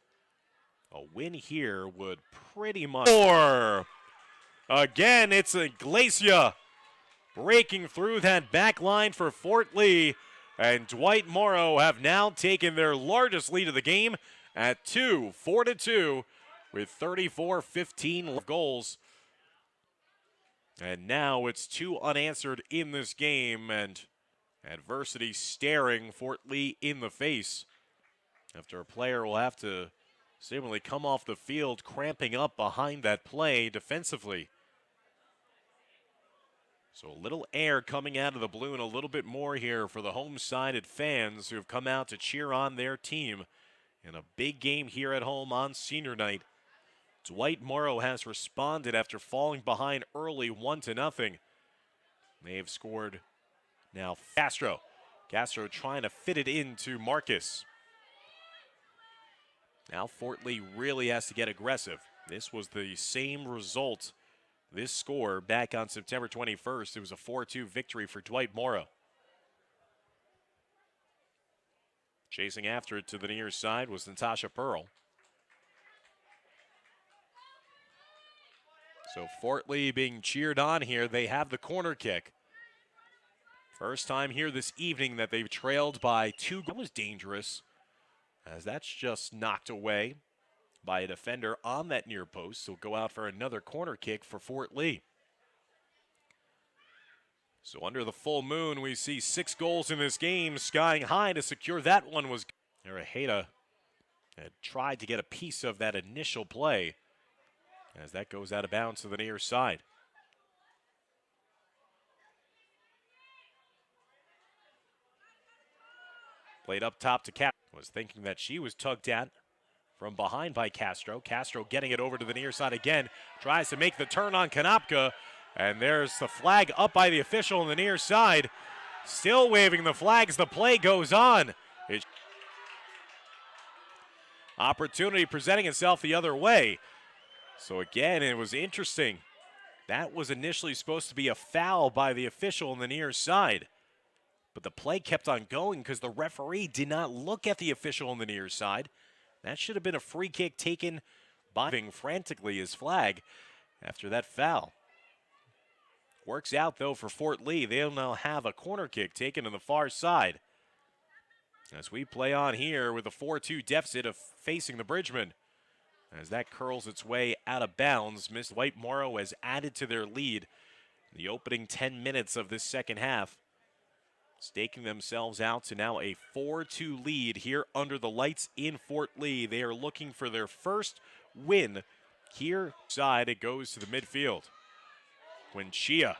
A win here would pretty much... Again, it's Iglesia breaking through that back line for Fort Lee. And Dwight Morrow have now taken their largest lead of the game at 4-2 with 34-15 goals. And now it's 2 unanswered in this game, and adversity staring Fort Lee in the face after a player will have to seemingly come off the field cramping up behind that play defensively. So a little air coming out of the balloon, a little bit more here for the home-sided fans who have come out to cheer on their team in a big game here at home on senior night. Dwight Morrow has responded after falling behind early 1-0. They've scored now. Castro trying to fit it into Marcus. Now Fort Lee really has to get aggressive. This was the same result, this score, back on September 21st. It was a 4-2 victory for Dwight Morrow. Chasing after it to the near side was Natasha Pearl. So Fort Lee being cheered on here. They have the corner kick. First time here this evening that they've trailed by 2 goals. That was dangerous, as that's just knocked away by a defender on that near post. So go out for another corner kick for Fort Lee. So under the full moon, we see 6 goals in this game. Skying high to secure that one was Araheda. Had tried to get a piece of that initial play, as that goes out of bounds to the near side. Played up top to Castro. Was thinking that she was tugged at from behind by Castro. Castro getting it over to the near side again. Tries to make the turn on Konopka. And there's the flag up by the official on the near side. Still waving the flags. The play goes on. Opportunity presenting itself the other way. So again, it was interesting. That was initially supposed to be a foul by the official on the near side. But the play kept on going because the referee did not look at the official on the near side. That should have been a free kick taken by frantically his flag after that foul. Works out, though, for Fort Lee. They'll now have a corner kick taken on the far side. As we play on here with a 4-2 deficit of facing the Bridgemen. As that curls its way out of bounds, Miss Dwight Morrow has added to their lead in the opening 10 minutes of this second half, staking themselves out to now a 4-2 lead here under the lights in Fort Lee. They are looking for their first win here. Side, it goes to the midfield. Chia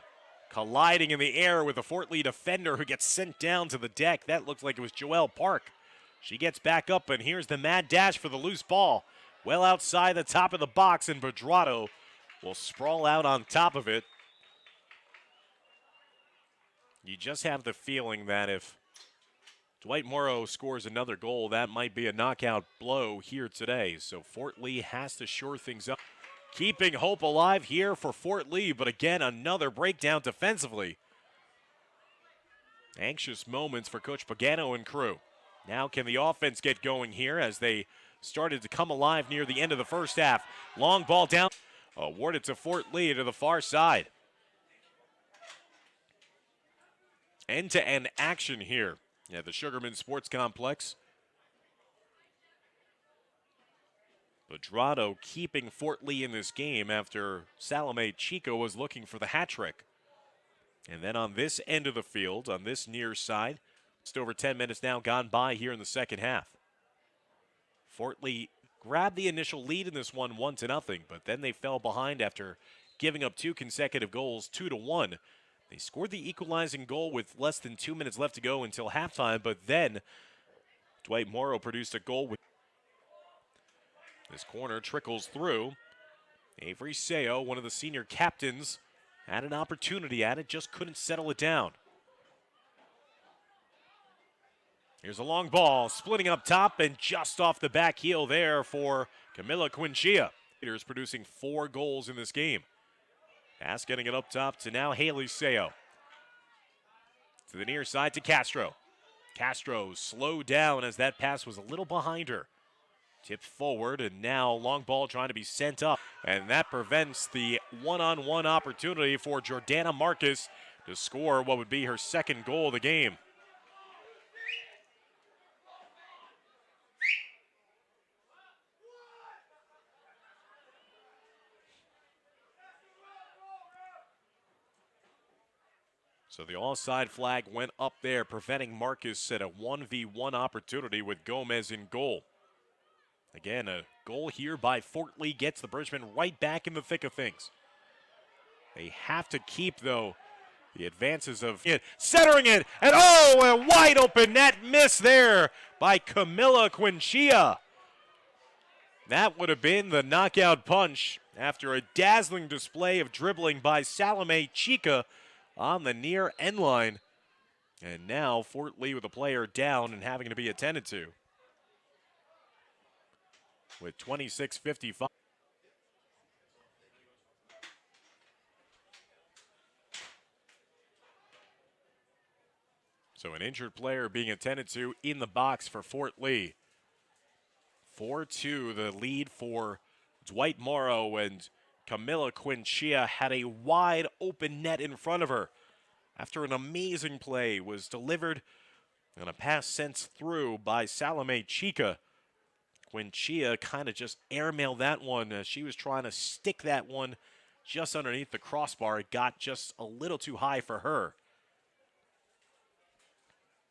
colliding in the air with a Fort Lee defender who gets sent down to the deck. That looked like it was Joelle Park. She gets back up, and here's the mad dash for the loose ball. Well outside the top of the box, and Bedrado will sprawl out on top of it. You just have the feeling that if Dwight Morrow scores another goal, that might be a knockout blow here today. So Fort Lee has to shore things up. Keeping hope alive here for Fort Lee, but again, another breakdown defensively. Anxious moments for Coach Pagano and crew. Now can the offense get going here as they started to come alive near the end of the first half. Long ball down, awarded to Fort Lee to the far side. End-to-end action here at the Sugarman Sports Complex. Bedrado keeping Fort Lee in this game after Salome Chico was looking for the hat trick. And then on this end of the field, on this near side, just over 10 minutes now gone by here in the second half. Fort Lee grabbed the initial lead in this one 1-0, but then they fell behind after giving up 2 consecutive goals, 2-1. They scored the equalizing goal with less than 2 minutes left to go until halftime, but then Dwight Morrow produced a goal. This corner trickles through. Avery Seo, one of the senior captains, had an opportunity at it, just couldn't settle it down. Here's a long ball, splitting up top and just off the back heel there for Camila Quinchia. Leaders producing 4 goals in this game. Pass getting it up top to now Haley Seo. To the near side to Castro. Castro slowed down as that pass was a little behind her. Tipped forward, and now long ball trying to be sent up. And that prevents the one-on-one opportunity for Jordana Marcus to score what would be her second goal of the game. So the offside flag went up there, preventing Marcus at a 1v1 opportunity with Gomez in goal. Again, a goal here by Fort Lee gets the Bridgemen right back in the thick of things. They have to keep, though, the advances of it. Centering it, and oh, a wide open net miss there by Camila Quinchia. That would have been the knockout punch after a dazzling display of dribbling by Salome Chica on the near end line. And now Fort Lee with a player down and having to be attended to. With 26:55. So an injured player being attended to in the box for Fort Lee. 4-2 the lead for Dwight Morrow, and Camila Quinchia had a wide open net in front of her after an amazing play was delivered and a pass sent through by Salome Chica. Quinchia kind of just airmailed that one as she was trying to stick that one just underneath the crossbar. It got just a little too high for her.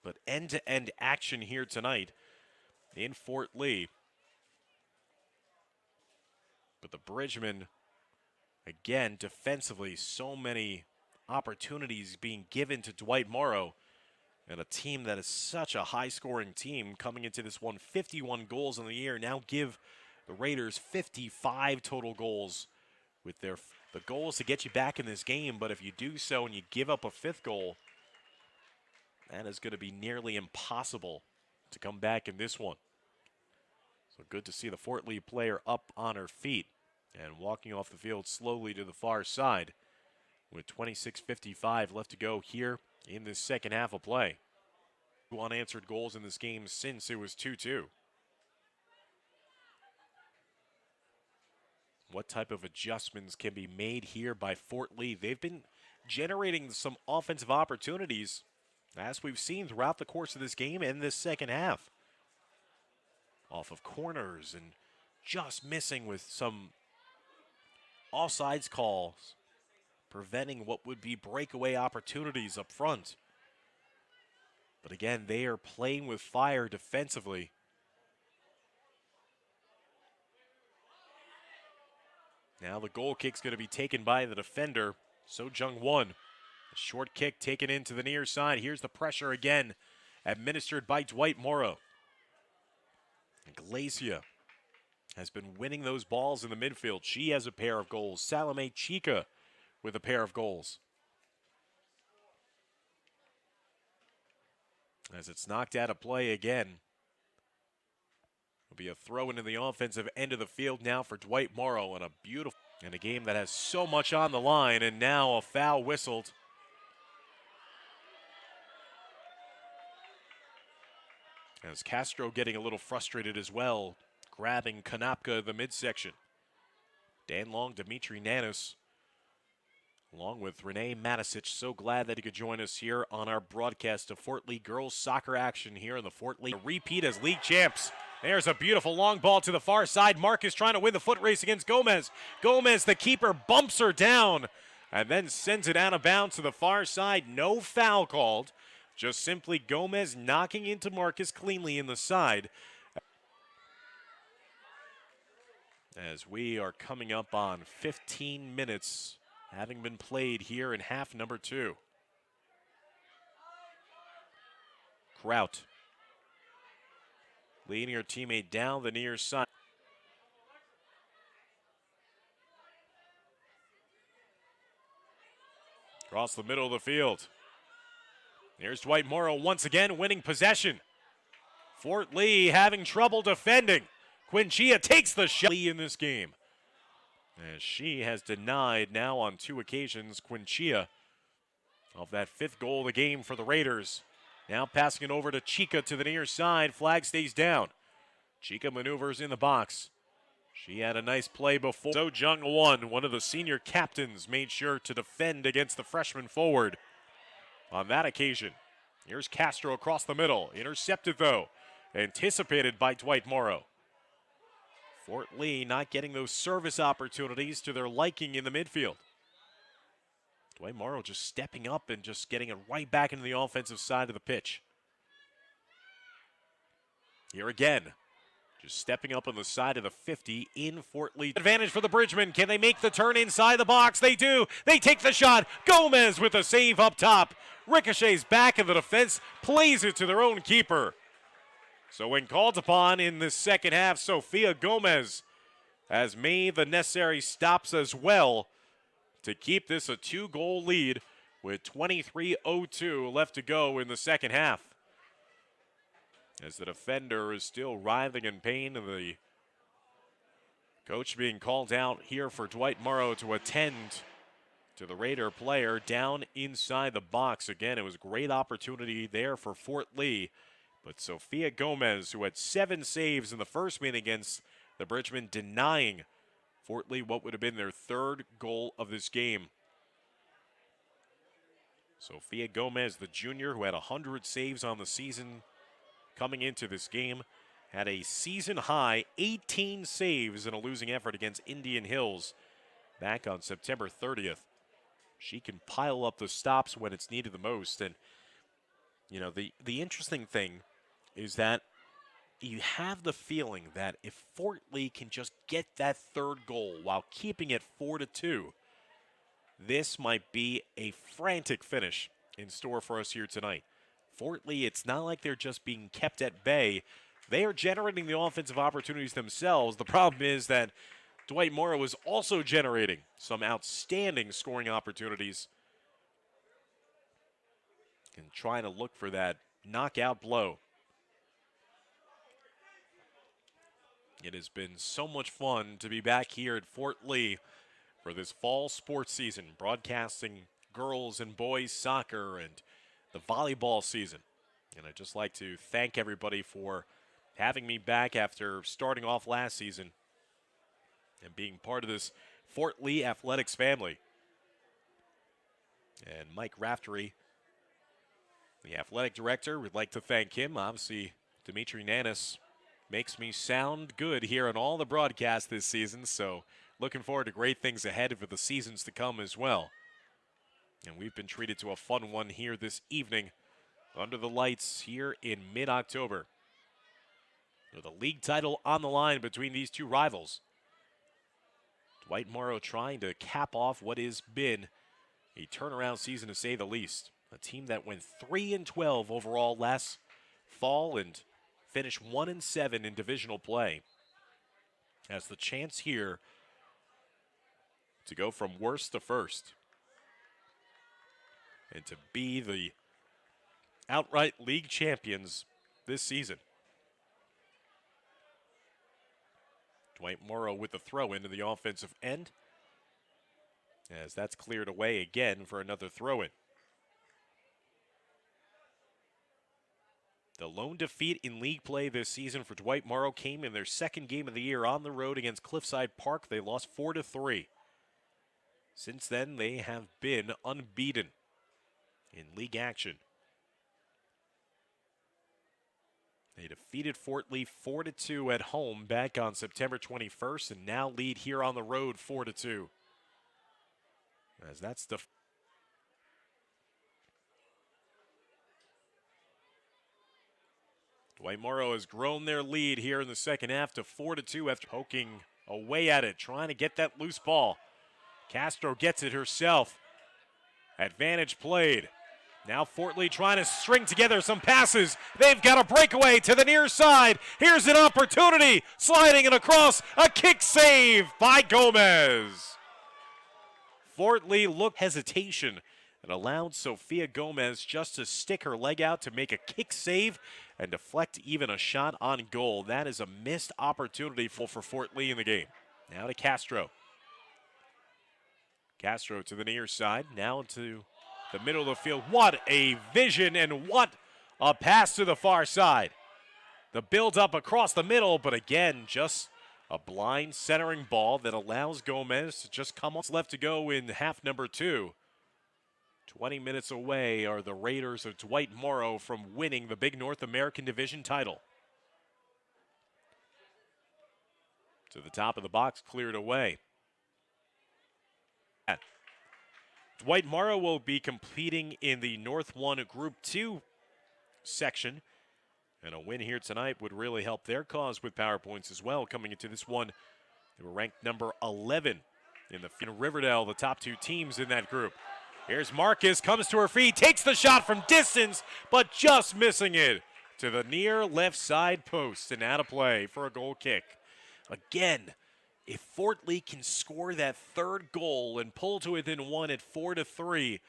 But end-to-end action here tonight in Fort Lee. But the Bridgemen, again, defensively, so many opportunities being given to Dwight Morrow. And a team that is such a high-scoring team coming into this one, 51 goals in the year. Now give the Raiders 55 total goals with the goals to get you back in this game. But if you do so and you give up a 5th goal, that is going to be nearly impossible to come back in this one. So good to see the Fort Lee player up on her feet and walking off the field slowly to the far side with 26:55 left to go here in this second half of play. 2 unanswered goals in this game since it was 2-2. What type of adjustments can be made here by Fort Lee? They've been generating some offensive opportunities as we've seen throughout the course of this game and this second half. Off of corners and just missing with some offsides calls, preventing what would be breakaway opportunities up front. But again, they are playing with fire defensively. Now the goal kick's going to be taken by the defender, So Jung-won. A short kick taken into the near side. Here's the pressure again, administered by Dwight Morrow. Glacia has been winning those balls in the midfield. She has a pair of goals. Salome Chica with a pair of goals. As it's knocked out of play again. It'll be a throw into the offensive end of the field now for Dwight Morrow, and a game that has so much on the line, and now a foul whistled. As Castro getting a little frustrated as well, grabbing Kanapka in the midsection. Dan Long, Dimitri Nanis, along with Renee Matisic. So glad that he could join us here on our broadcast of Fort Lee girls soccer action here in the Fort Lee. A repeat as league champs. There's a beautiful long ball to the far side. Marcus trying to win the foot race against Gomez. Gomez, the keeper, bumps her down and then sends it out of bounds to the far side. No foul called. Just simply Gomez knocking into Marcus cleanly in the side. as we are coming up on 15 minutes having been played here in half number 2. Kraut leading her teammate down the near side. Across the middle of the field. Here's Dwight Morrow once again winning possession. Fort Lee having trouble defending. Quinchia takes the shot in this game, as she has denied now on 2 occasions Quinchia of that 5th goal of the game for the Raiders. Now passing it over to Chica to the near side. Flag stays down. Chica maneuvers in the box. She had a nice play before. So Jung Won, one of the senior captains, made sure to defend against the freshman forward on that occasion. Here's Castro across the middle. Intercepted, though. Anticipated by Dwight Morrow. Fort Lee not getting those service opportunities to their liking in the midfield. Dwight Morrow just stepping up and just getting it right back into the offensive side of the pitch. Here again, just stepping up on the side of the 50 in Fort Lee. Advantage for the Bridgemen. Can they make the turn inside the box? They do. They take the shot. Gomez with a save up top. Ricochets back in the defense. Plays it to their own keeper. So when called upon in the second half, Sofia Gomez has made the necessary stops as well to keep this a 2-goal lead with 23:02 left to go in the second half. As the defender is still writhing in pain, and the coach being called out here for Dwight Morrow to attend to the Raider player down inside the box. Again, it was a great opportunity there for Fort Lee. But Sofia Gomez, who had 7 saves in the first meeting against the Bridgemen, denying Fort Lee what would have been their 3rd goal of this game. Sofia Gomez, the junior, who had 100 saves on the season coming into this game, had a season-high 18 saves in a losing effort against Indian Hills back on September 30th. She can pile up the stops when it's needed the most. And, you know, the interesting thing is that you have the feeling that if Fort Lee can just get that 3rd goal while keeping it 4-2, this might be a frantic finish in store for us here tonight. Fort Lee, it's not like they're just being kept at bay. They are generating the offensive opportunities themselves. The problem is that Dwight Morrow is also generating some outstanding scoring opportunities and trying to look for that knockout blow. It has been so much fun to be back here at Fort Lee for this fall sports season, broadcasting girls and boys soccer and the volleyball season. And I'd just like to thank everybody for having me back after starting off last season and being part of this Fort Lee athletics family. And Mike Raftery, the athletic director, would like to thank him. Obviously, Dimitri Nanis makes me sound good here on all the broadcasts this season, so looking forward to great things ahead for the seasons to come as well. And we've been treated to a fun one here this evening under the lights here in mid-October. With a league title on the line between these two rivals. Dwight Morrow trying to cap off what has been a turnaround season, to say the least. A team that went 3-12 overall last fall and finished 1-7 in divisional play. Has the chance here to go from worst to first and to be the outright league champions this season. Dwight Morrow with the throw into the offensive end, as that's cleared away again for another throw-in. The lone defeat in league play this season for Dwight Morrow came in their 2nd game of the year on the road against Cliffside Park. They lost 4-3. Since then, they have been unbeaten in league action. They defeated Fort Lee 4-2 at home back on September 21st and now lead here on the road 4-2. As that's the Dwight Morrow has grown their lead here in the second half to 4-2 after poking away at it, trying to get that loose ball. Castro gets it herself. Advantage played. Now Fort Lee trying to string together some passes. They've got a breakaway to the near side. Here's an opportunity. Sliding it across. A kick save by Gomez. Fort Lee looked hesitation and allowed Sofia Gomez just to stick her leg out to make a kick save and deflect even a shot on goal. That is a missed opportunity for Fort Lee in the game. Now to Castro. Castro to the near side. Now to the middle of the field. What a vision and what a pass to the far side. The build up across the middle, but again, just a blind centering ball that allows Gomez to just come on. What's left to go in half number 2. 20 minutes away are the Raiders of Dwight Morrow from winning the big North American Division title. To the top of the box, cleared away. Dwight Morrow will be competing in the North 1 Group 2 section. And a win here tonight would really help their cause with power points as well. Coming into this one, they were ranked number 11 in Riverdale, the top 2 teams in that group. Here's Marcus, comes to her feet, takes the shot from distance, but just missing it to the near left side post and out of play for a goal kick. Again, if Fort Lee can score that third goal and pull to within 1 at 4-3,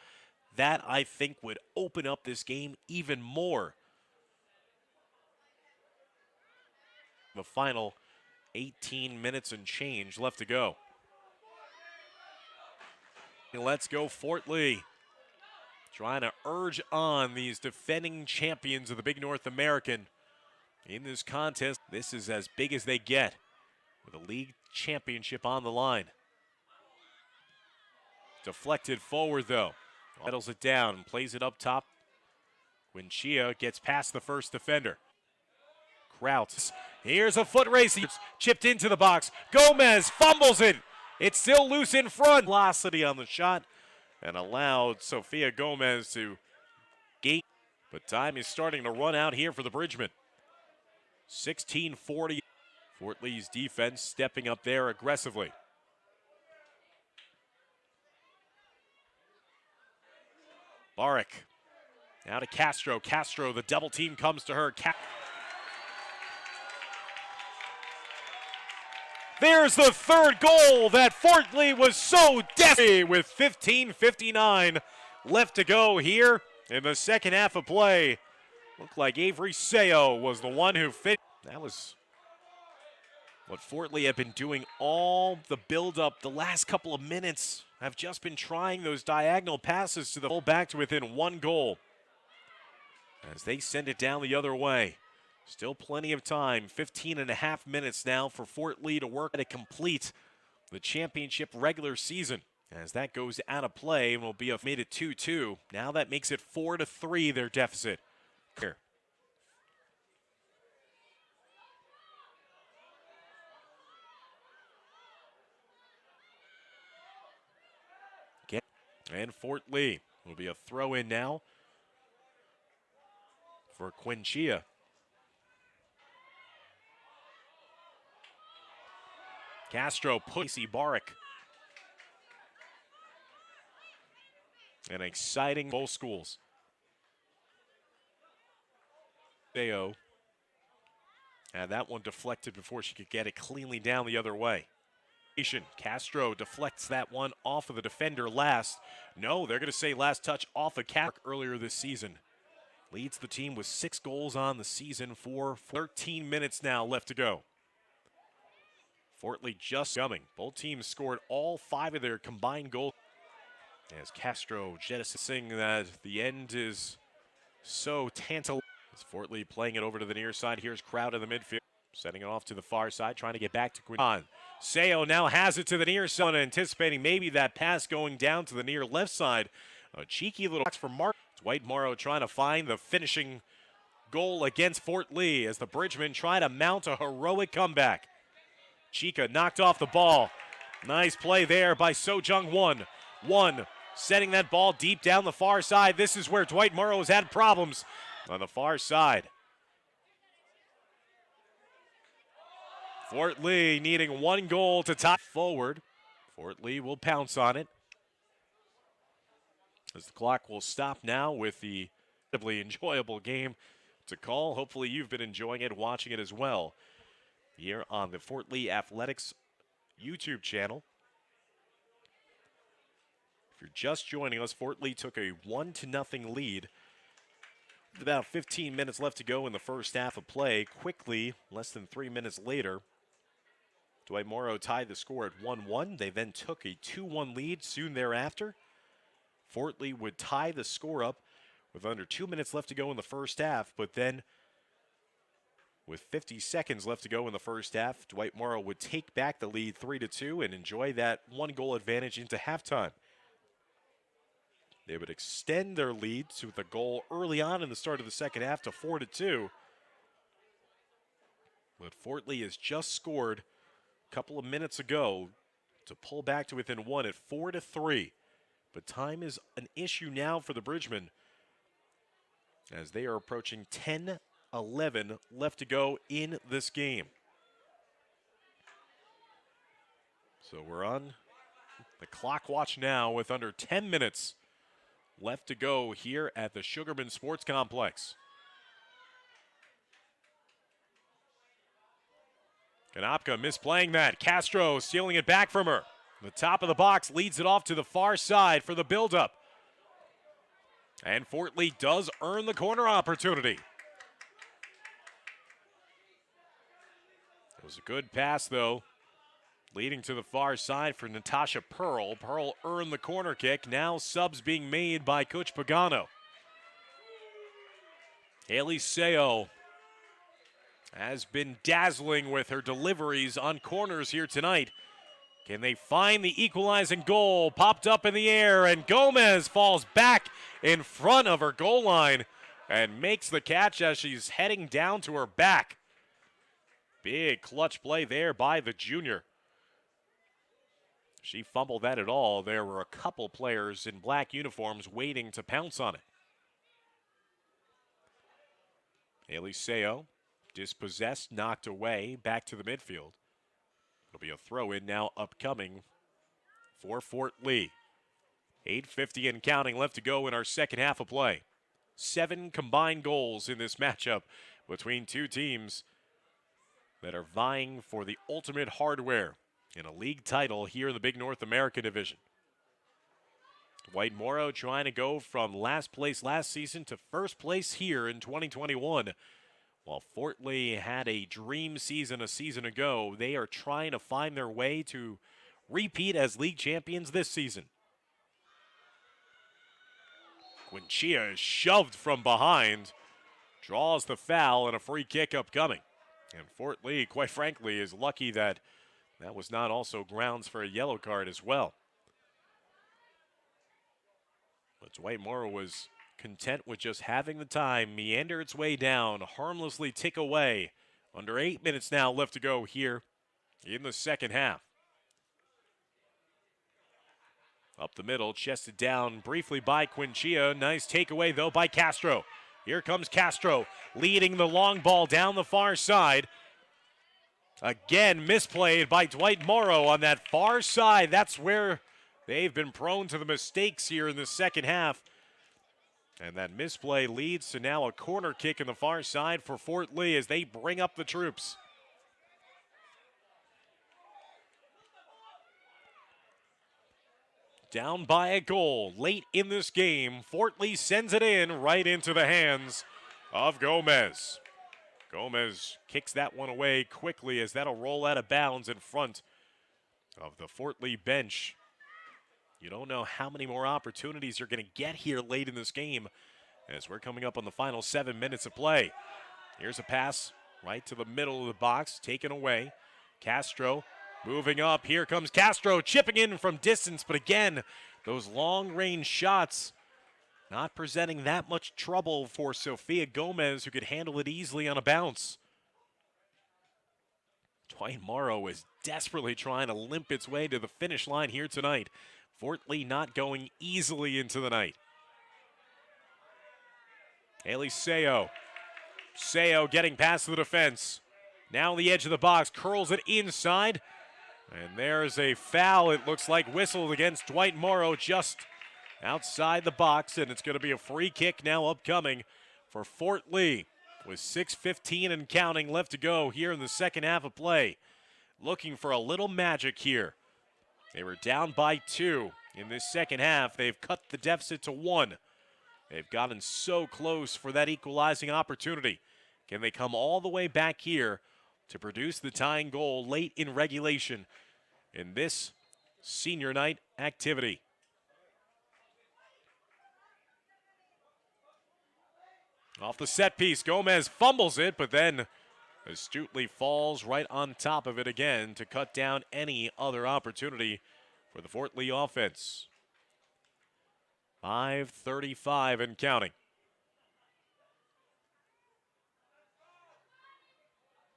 that I think would open up this game even more. The final 18 minutes and change left to go. Let's go Fort Lee. Trying to urge on these defending champions of the Big North American in this contest. This is as big as they get with a league championship on the line. Deflected forward though. Settles it down, plays it up top. Quinchia gets past the first defender. Krauts. Here's a foot race. It's chipped into the box. Gomez fumbles it. It's still loose in front. Velocity on the shot and allowed Sofia Gomez to gate. But time is starting to run out here for the Bridgemen. 16:40. Fort Lee's defense stepping up there aggressively. Barak. Now to Castro. Castro, the double team comes to her. There's the third goal that Fort Lee was so desperate with 15:59 left to go here in the second half of play. Looked like Avery Seo was the one who fit. That was what Fort Lee have been doing all the build-up the last couple of minutes. Have just been trying those diagonal passes to the fullback to within 1 goal. As they send it down the other way. Still plenty of time, 15.5 minutes now for Fort Lee to work to complete the championship regular season. As that goes out of play and will be made it 2-2. Now that makes it 4-3 their deficit. Here. And Fort Lee will be a throw in now for Quinchia. Castro pussy Barak. An exciting both schools. Theo had that one deflected before she could get it cleanly down the other way. Castro deflects that one off of the defender last. No, they're going to say last touch off of Cap earlier this season. Leads the team with 6 goals on the season for 13 minutes now left to go. Fort Lee just coming. Both teams scored all 5 of their combined goals. As Castro jettisoning that the end is so tantalizing. As Fort Lee playing it over to the near side. Here's Crowd in the midfield. Setting it off to the far side, trying to get back to Quinton. Seo now has it to the near side, anticipating maybe that pass going down to the near left side. A cheeky little box for Mark. Dwight Morrow trying to find the finishing goal against Fort Lee as the Bridgemen try to mount a heroic comeback. Chica knocked off the ball. Nice play there by Sojung One. Setting that ball deep down the far side. This is where Dwight Morrow has had problems on the far side. Fort Lee needing one goal to tie forward. Fort Lee will pounce on it. As the clock will stop now with the incredibly enjoyable game to call. Hopefully you've been enjoying it, watching it as well here on the Fort Lee Athletics YouTube channel. If you're just joining us, Fort Lee took a 1-0 lead with about 15 minutes left to go in the first half of play. Quickly, less than 3 minutes later, Dwight Morrow tied the score at 1-1. They then took a 2-1 lead soon thereafter. Fort Lee would tie the score up with under 2 minutes left to go in the first half, but then with 50 seconds left to go in the first half, Dwight Morrow would take back the lead 3-2 and enjoy that one-goal advantage into halftime. They would extend their lead to the goal early on in the start of the second half to 4-2. But Fort Lee has just scored a couple of minutes ago to pull back to within one at 4-3. But time is an issue now for the Bridgemen as they are approaching 10-11 left to go in this game. So we're on the clock watch now with under 10 minutes left to go here at the Sugarman Sports Complex. Konopka misplaying that. Castro stealing it back from her. The top of the box leads it off to the far side for the buildup. And Fort Lee does earn the corner opportunity. It was a good pass, though, leading to the far side for Natasha Pearl. Pearl earned the corner kick. Now subs being made by Coach Pagano. Haley Seo has been dazzling with her deliveries on corners here tonight. Can they find the equalizing goal? Popped up in the air, and Gomez falls back in front of her goal line and makes the catch as she's heading down to her back. Big clutch play there by the junior. She fumbled that at all. There were a couple players in black uniforms waiting to pounce on it. Haley Seo, dispossessed, knocked away, back to the midfield. It'll be a throw-in now upcoming for Fort Lee. 8:50 and counting left to go in our second half of play. 7 combined goals in this matchup between two teams that are vying for the ultimate hardware in a league title here in the Big North America Division. Dwight Morrow trying to go from last place last season to first place here in 2021. While Fort Lee had a dream season a season ago, they are trying to find their way to repeat as league champions this season. Quinchia is shoved from behind, draws the foul, and a free kick upcoming. And Fort Lee, quite frankly, is lucky that that was not also grounds for a yellow card as well. But Dwight Morrow was content with just having the time meander its way down, harmlessly tick away. Under 8 minutes now left to go here in the second half. Up the middle, chested down briefly by Quinchia. Nice takeaway, though, by Castro. Here comes Castro, leading the long ball down the far side. Again, misplayed by Dwight Morrow on that far side. That's where they've been prone to the mistakes here in the second half. And that misplay leads to now a corner kick in the far side for Fort Lee as they bring up the troops. Down by a goal late in this game. Fort Lee sends it in right into the hands of Gomez. Gomez kicks that one away quickly as that'll roll out of bounds in front of the Fort Lee bench. You don't know how many more opportunities you're going to get here late in this game as we're coming up on the final 7 minutes of play. Here's a pass right to the middle of the box, taken away. Castro moving up. Here comes Castro chipping in from distance, but again, those long-range shots not presenting that much trouble for Sophia Gomez, who could handle it easily on a bounce. Dwight Morrow is desperately trying to limp its way to the finish line here tonight. Fort Lee not going easily into the night. Haley Seo. Seo getting past the defense. Now on the edge of the box, curls it inside. And there's a foul, it looks like, whistled against Dwight Morrow just outside the box. And it's going to be a free kick now upcoming for Fort Lee with 6:15 and counting left to go here in the second half of play. Looking for a little magic here. They were down by 2 in this second half. They've cut the deficit to 1. They've gotten so close for that equalizing opportunity. Can they come all the way back here to produce the tying goal late in regulation in this senior night activity? Off the set piece, Gomez fumbles it, but then astutely falls right on top of it again to cut down any other opportunity for the Fort Lee offense. 5:35 and counting.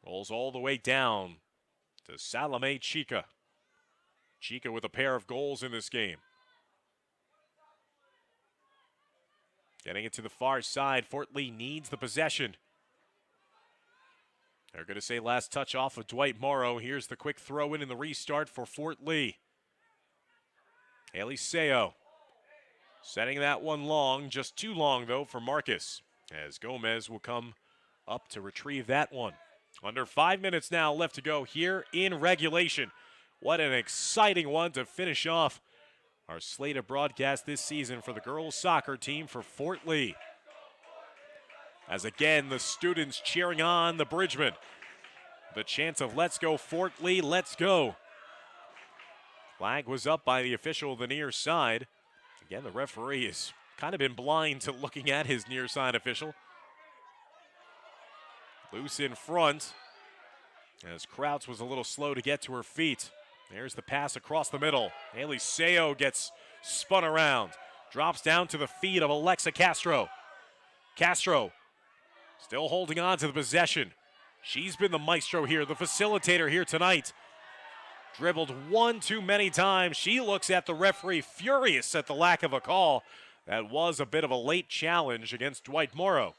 Rolls all the way down to Salome Chica. Chica with a pair of goals in this game. Getting it to the far side, Fort Lee needs the possession. They're going to say last touch off of Dwight Morrow. Here's the quick throw in the restart for Fort Lee. Eliseo setting that one long, just too long though for Marcus, as Gomez will come up to retrieve that one. Under 5 minutes now left to go here in regulation. What an exciting one to finish off our slate of broadcasts this season for the girls soccer team for Fort Lee. As again, the students cheering on the Bridgemen. The chance of let's go Fort Lee, let's go. Flag was up by the official of the near side. Again, the referee has kind of been blind to looking at his near side official. Loose in front, as Krauts was a little slow to get to her feet. There's the pass across the middle. Eliseo gets spun around. Drops down to the feet of Alexa Castro. Castro still holding on to the possession. She's been the maestro here, the facilitator here tonight. Dribbled one too many times. She looks at the referee, furious at the lack of a call. That was a bit of a late challenge against Dwight Morrow.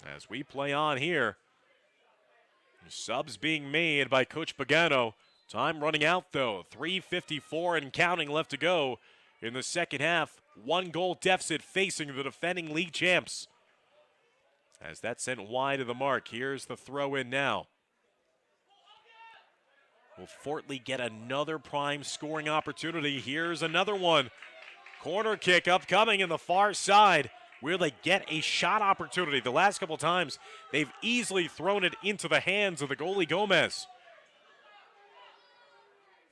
As we play on here, subs being made by Coach Pagano. Time running out though, 3:54 and counting left to go in the second half. 1 goal deficit facing the defending league champs. As that's sent wide of the mark, here's the throw in now. Will Fort Lee get another prime scoring opportunity? Here's another one. Corner kick upcoming in the far side. Will they get a shot opportunity? The last couple times, they've easily thrown it into the hands of the goalie Gomez.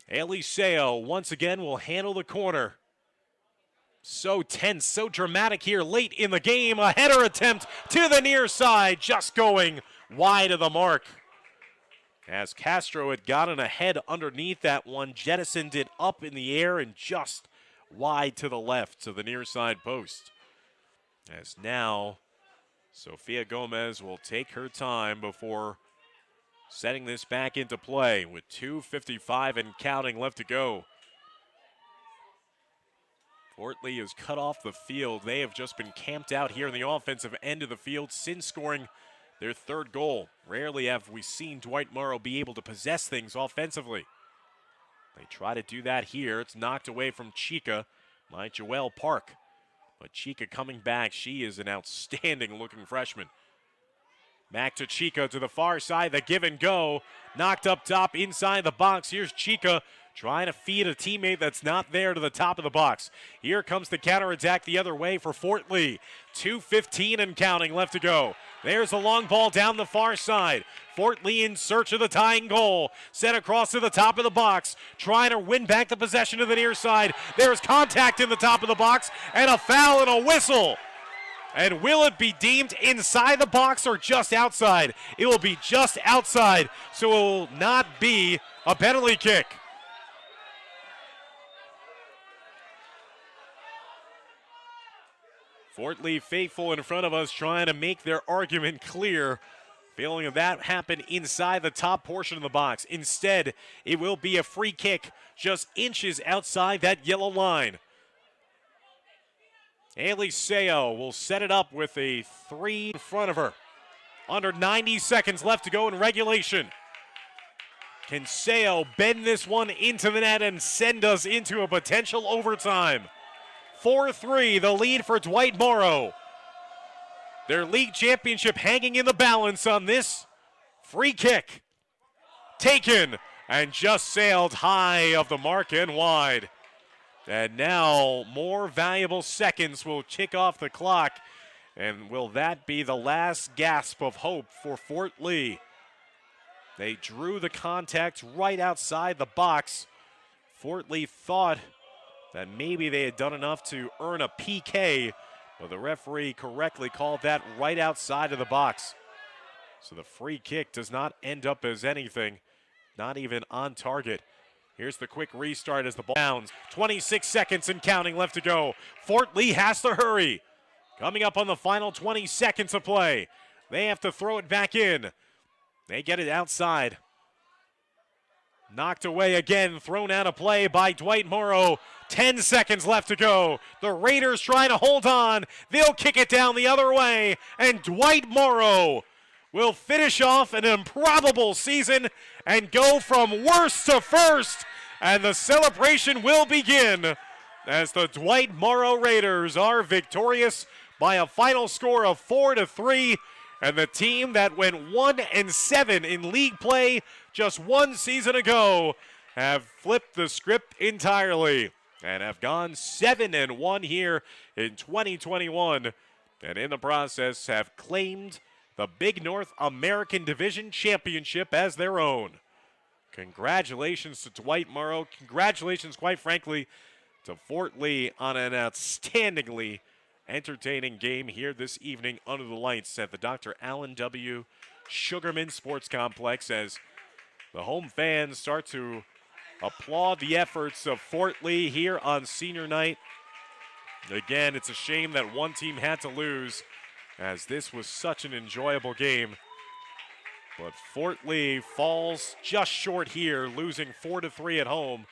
Eliseo once again will handle the corner. So tense, so dramatic here late in the game. A header attempt to the near side, just going wide of the mark. As Castro had gotten ahead underneath that one, jettisoned it up in the air and just wide to the left to the near side post. As now, Sofia Gomez will take her time before setting this back into play with 2:55 and counting left to go. Fort Lee is cut off the field. They have just been camped out here in the offensive end of the field since scoring their third goal. Rarely have we seen Dwight Morrow be able to possess things offensively. They try to do that here. It's knocked away from Chica by Joelle Park. But Chica coming back. She is an outstanding looking freshman. Back to Chica to the far side. The give and go. Knocked up top inside the box. Here's Chica trying to feed a teammate that's not there to the top of the box. Here comes the counterattack the other way for Fort Lee. 2:15 and counting left to go. There's a long ball down the far side. Fort Lee in search of the tying goal. Sent across to the top of the box. Trying to win back the possession to the near side. There's contact in the top of the box and a foul and a whistle. And will it be deemed inside the box or just outside? It will be just outside, so it will not be a penalty kick. Fort Lee faithful in front of us trying to make their argument clear. Feeling that happened inside the top portion of the box. Instead, it will be a free kick just inches outside that yellow line. Eliseo will set it up with a 3 in front of her. Under 90 seconds left to go in regulation. Can Seo bend this one into the net and send us into a potential overtime? 4-3, the lead for Dwight Morrow. Their league championship hanging in the balance on this free kick. Taken and just sailed high of the mark and wide. And now more valuable seconds will kick off the clock. And will that be the last gasp of hope for Fort Lee? They drew the contact right outside the box. Fort Lee thought that maybe they had done enough to earn a PK, but the referee correctly called that right outside of the box. So the free kick does not end up as anything, not even on target. Here's the quick restart as the ball bounds. 26 seconds and counting left to go. Fort Lee has to hurry. Coming up on the final 20 seconds of play. They have to throw it back in. They get it outside. Knocked away again, thrown out of play by Dwight Morrow. 10 seconds left to go. The Raiders trying to hold on. They'll kick it down the other way. And Dwight Morrow will finish off an improbable season and go from worst to first. And the celebration will begin as the Dwight Morrow Raiders are victorious by a final score of 4-3. And the team that went 1-7 in league play just one season ago have flipped the script entirely and have gone 7-1 here in 2021. And in the process have claimed the Big North American Division Championship as their own. Congratulations to Dwight Morrow. Congratulations, quite frankly, to Fort Lee on an outstandingly entertaining game here this evening under the lights at the Dr. Allen W. Sugarman Sports Complex as the home fans start to applaud the efforts of Fort Lee here on senior night. Again, it's a shame that one team had to lose as this was such an enjoyable game. But Fort Lee falls just short here, losing 4-3 at home.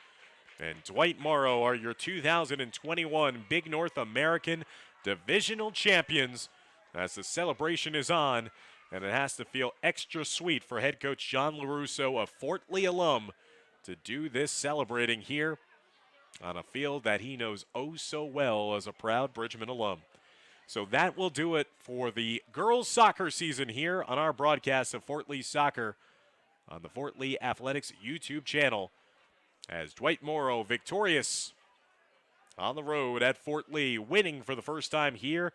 And Dwight Morrow are your 2021 Big North American Divisional Champions as the celebration is on, and it has to feel extra sweet for head coach John LaRusso, a Fort Lee alum, to do this celebrating here on a field that he knows oh so well as a proud Bridgman alum. So that will do it for the girls soccer season here on our broadcast of Fort Lee Soccer on the Fort Lee Athletics YouTube channel as Dwight Morrow victorious on the road at Fort Lee, winning for the first time here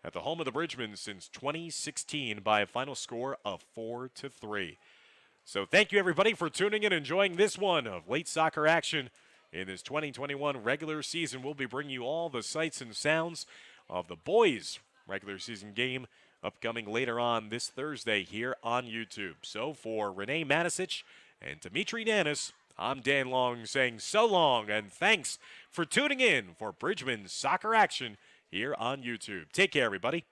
at the home of the Bridgmans since 2016 by a final score of 4-3. So thank you, everybody, for tuning in and enjoying this one of late soccer action in this 2021 regular season. We'll be bringing you all the sights and sounds of the boys' regular season game upcoming later on this Thursday here on YouTube. So for Renee Matisich and Dimitri Nanis, I'm Dan Long saying so long and thanks for tuning in for Bridgman Soccer Action here on YouTube. Take care, everybody.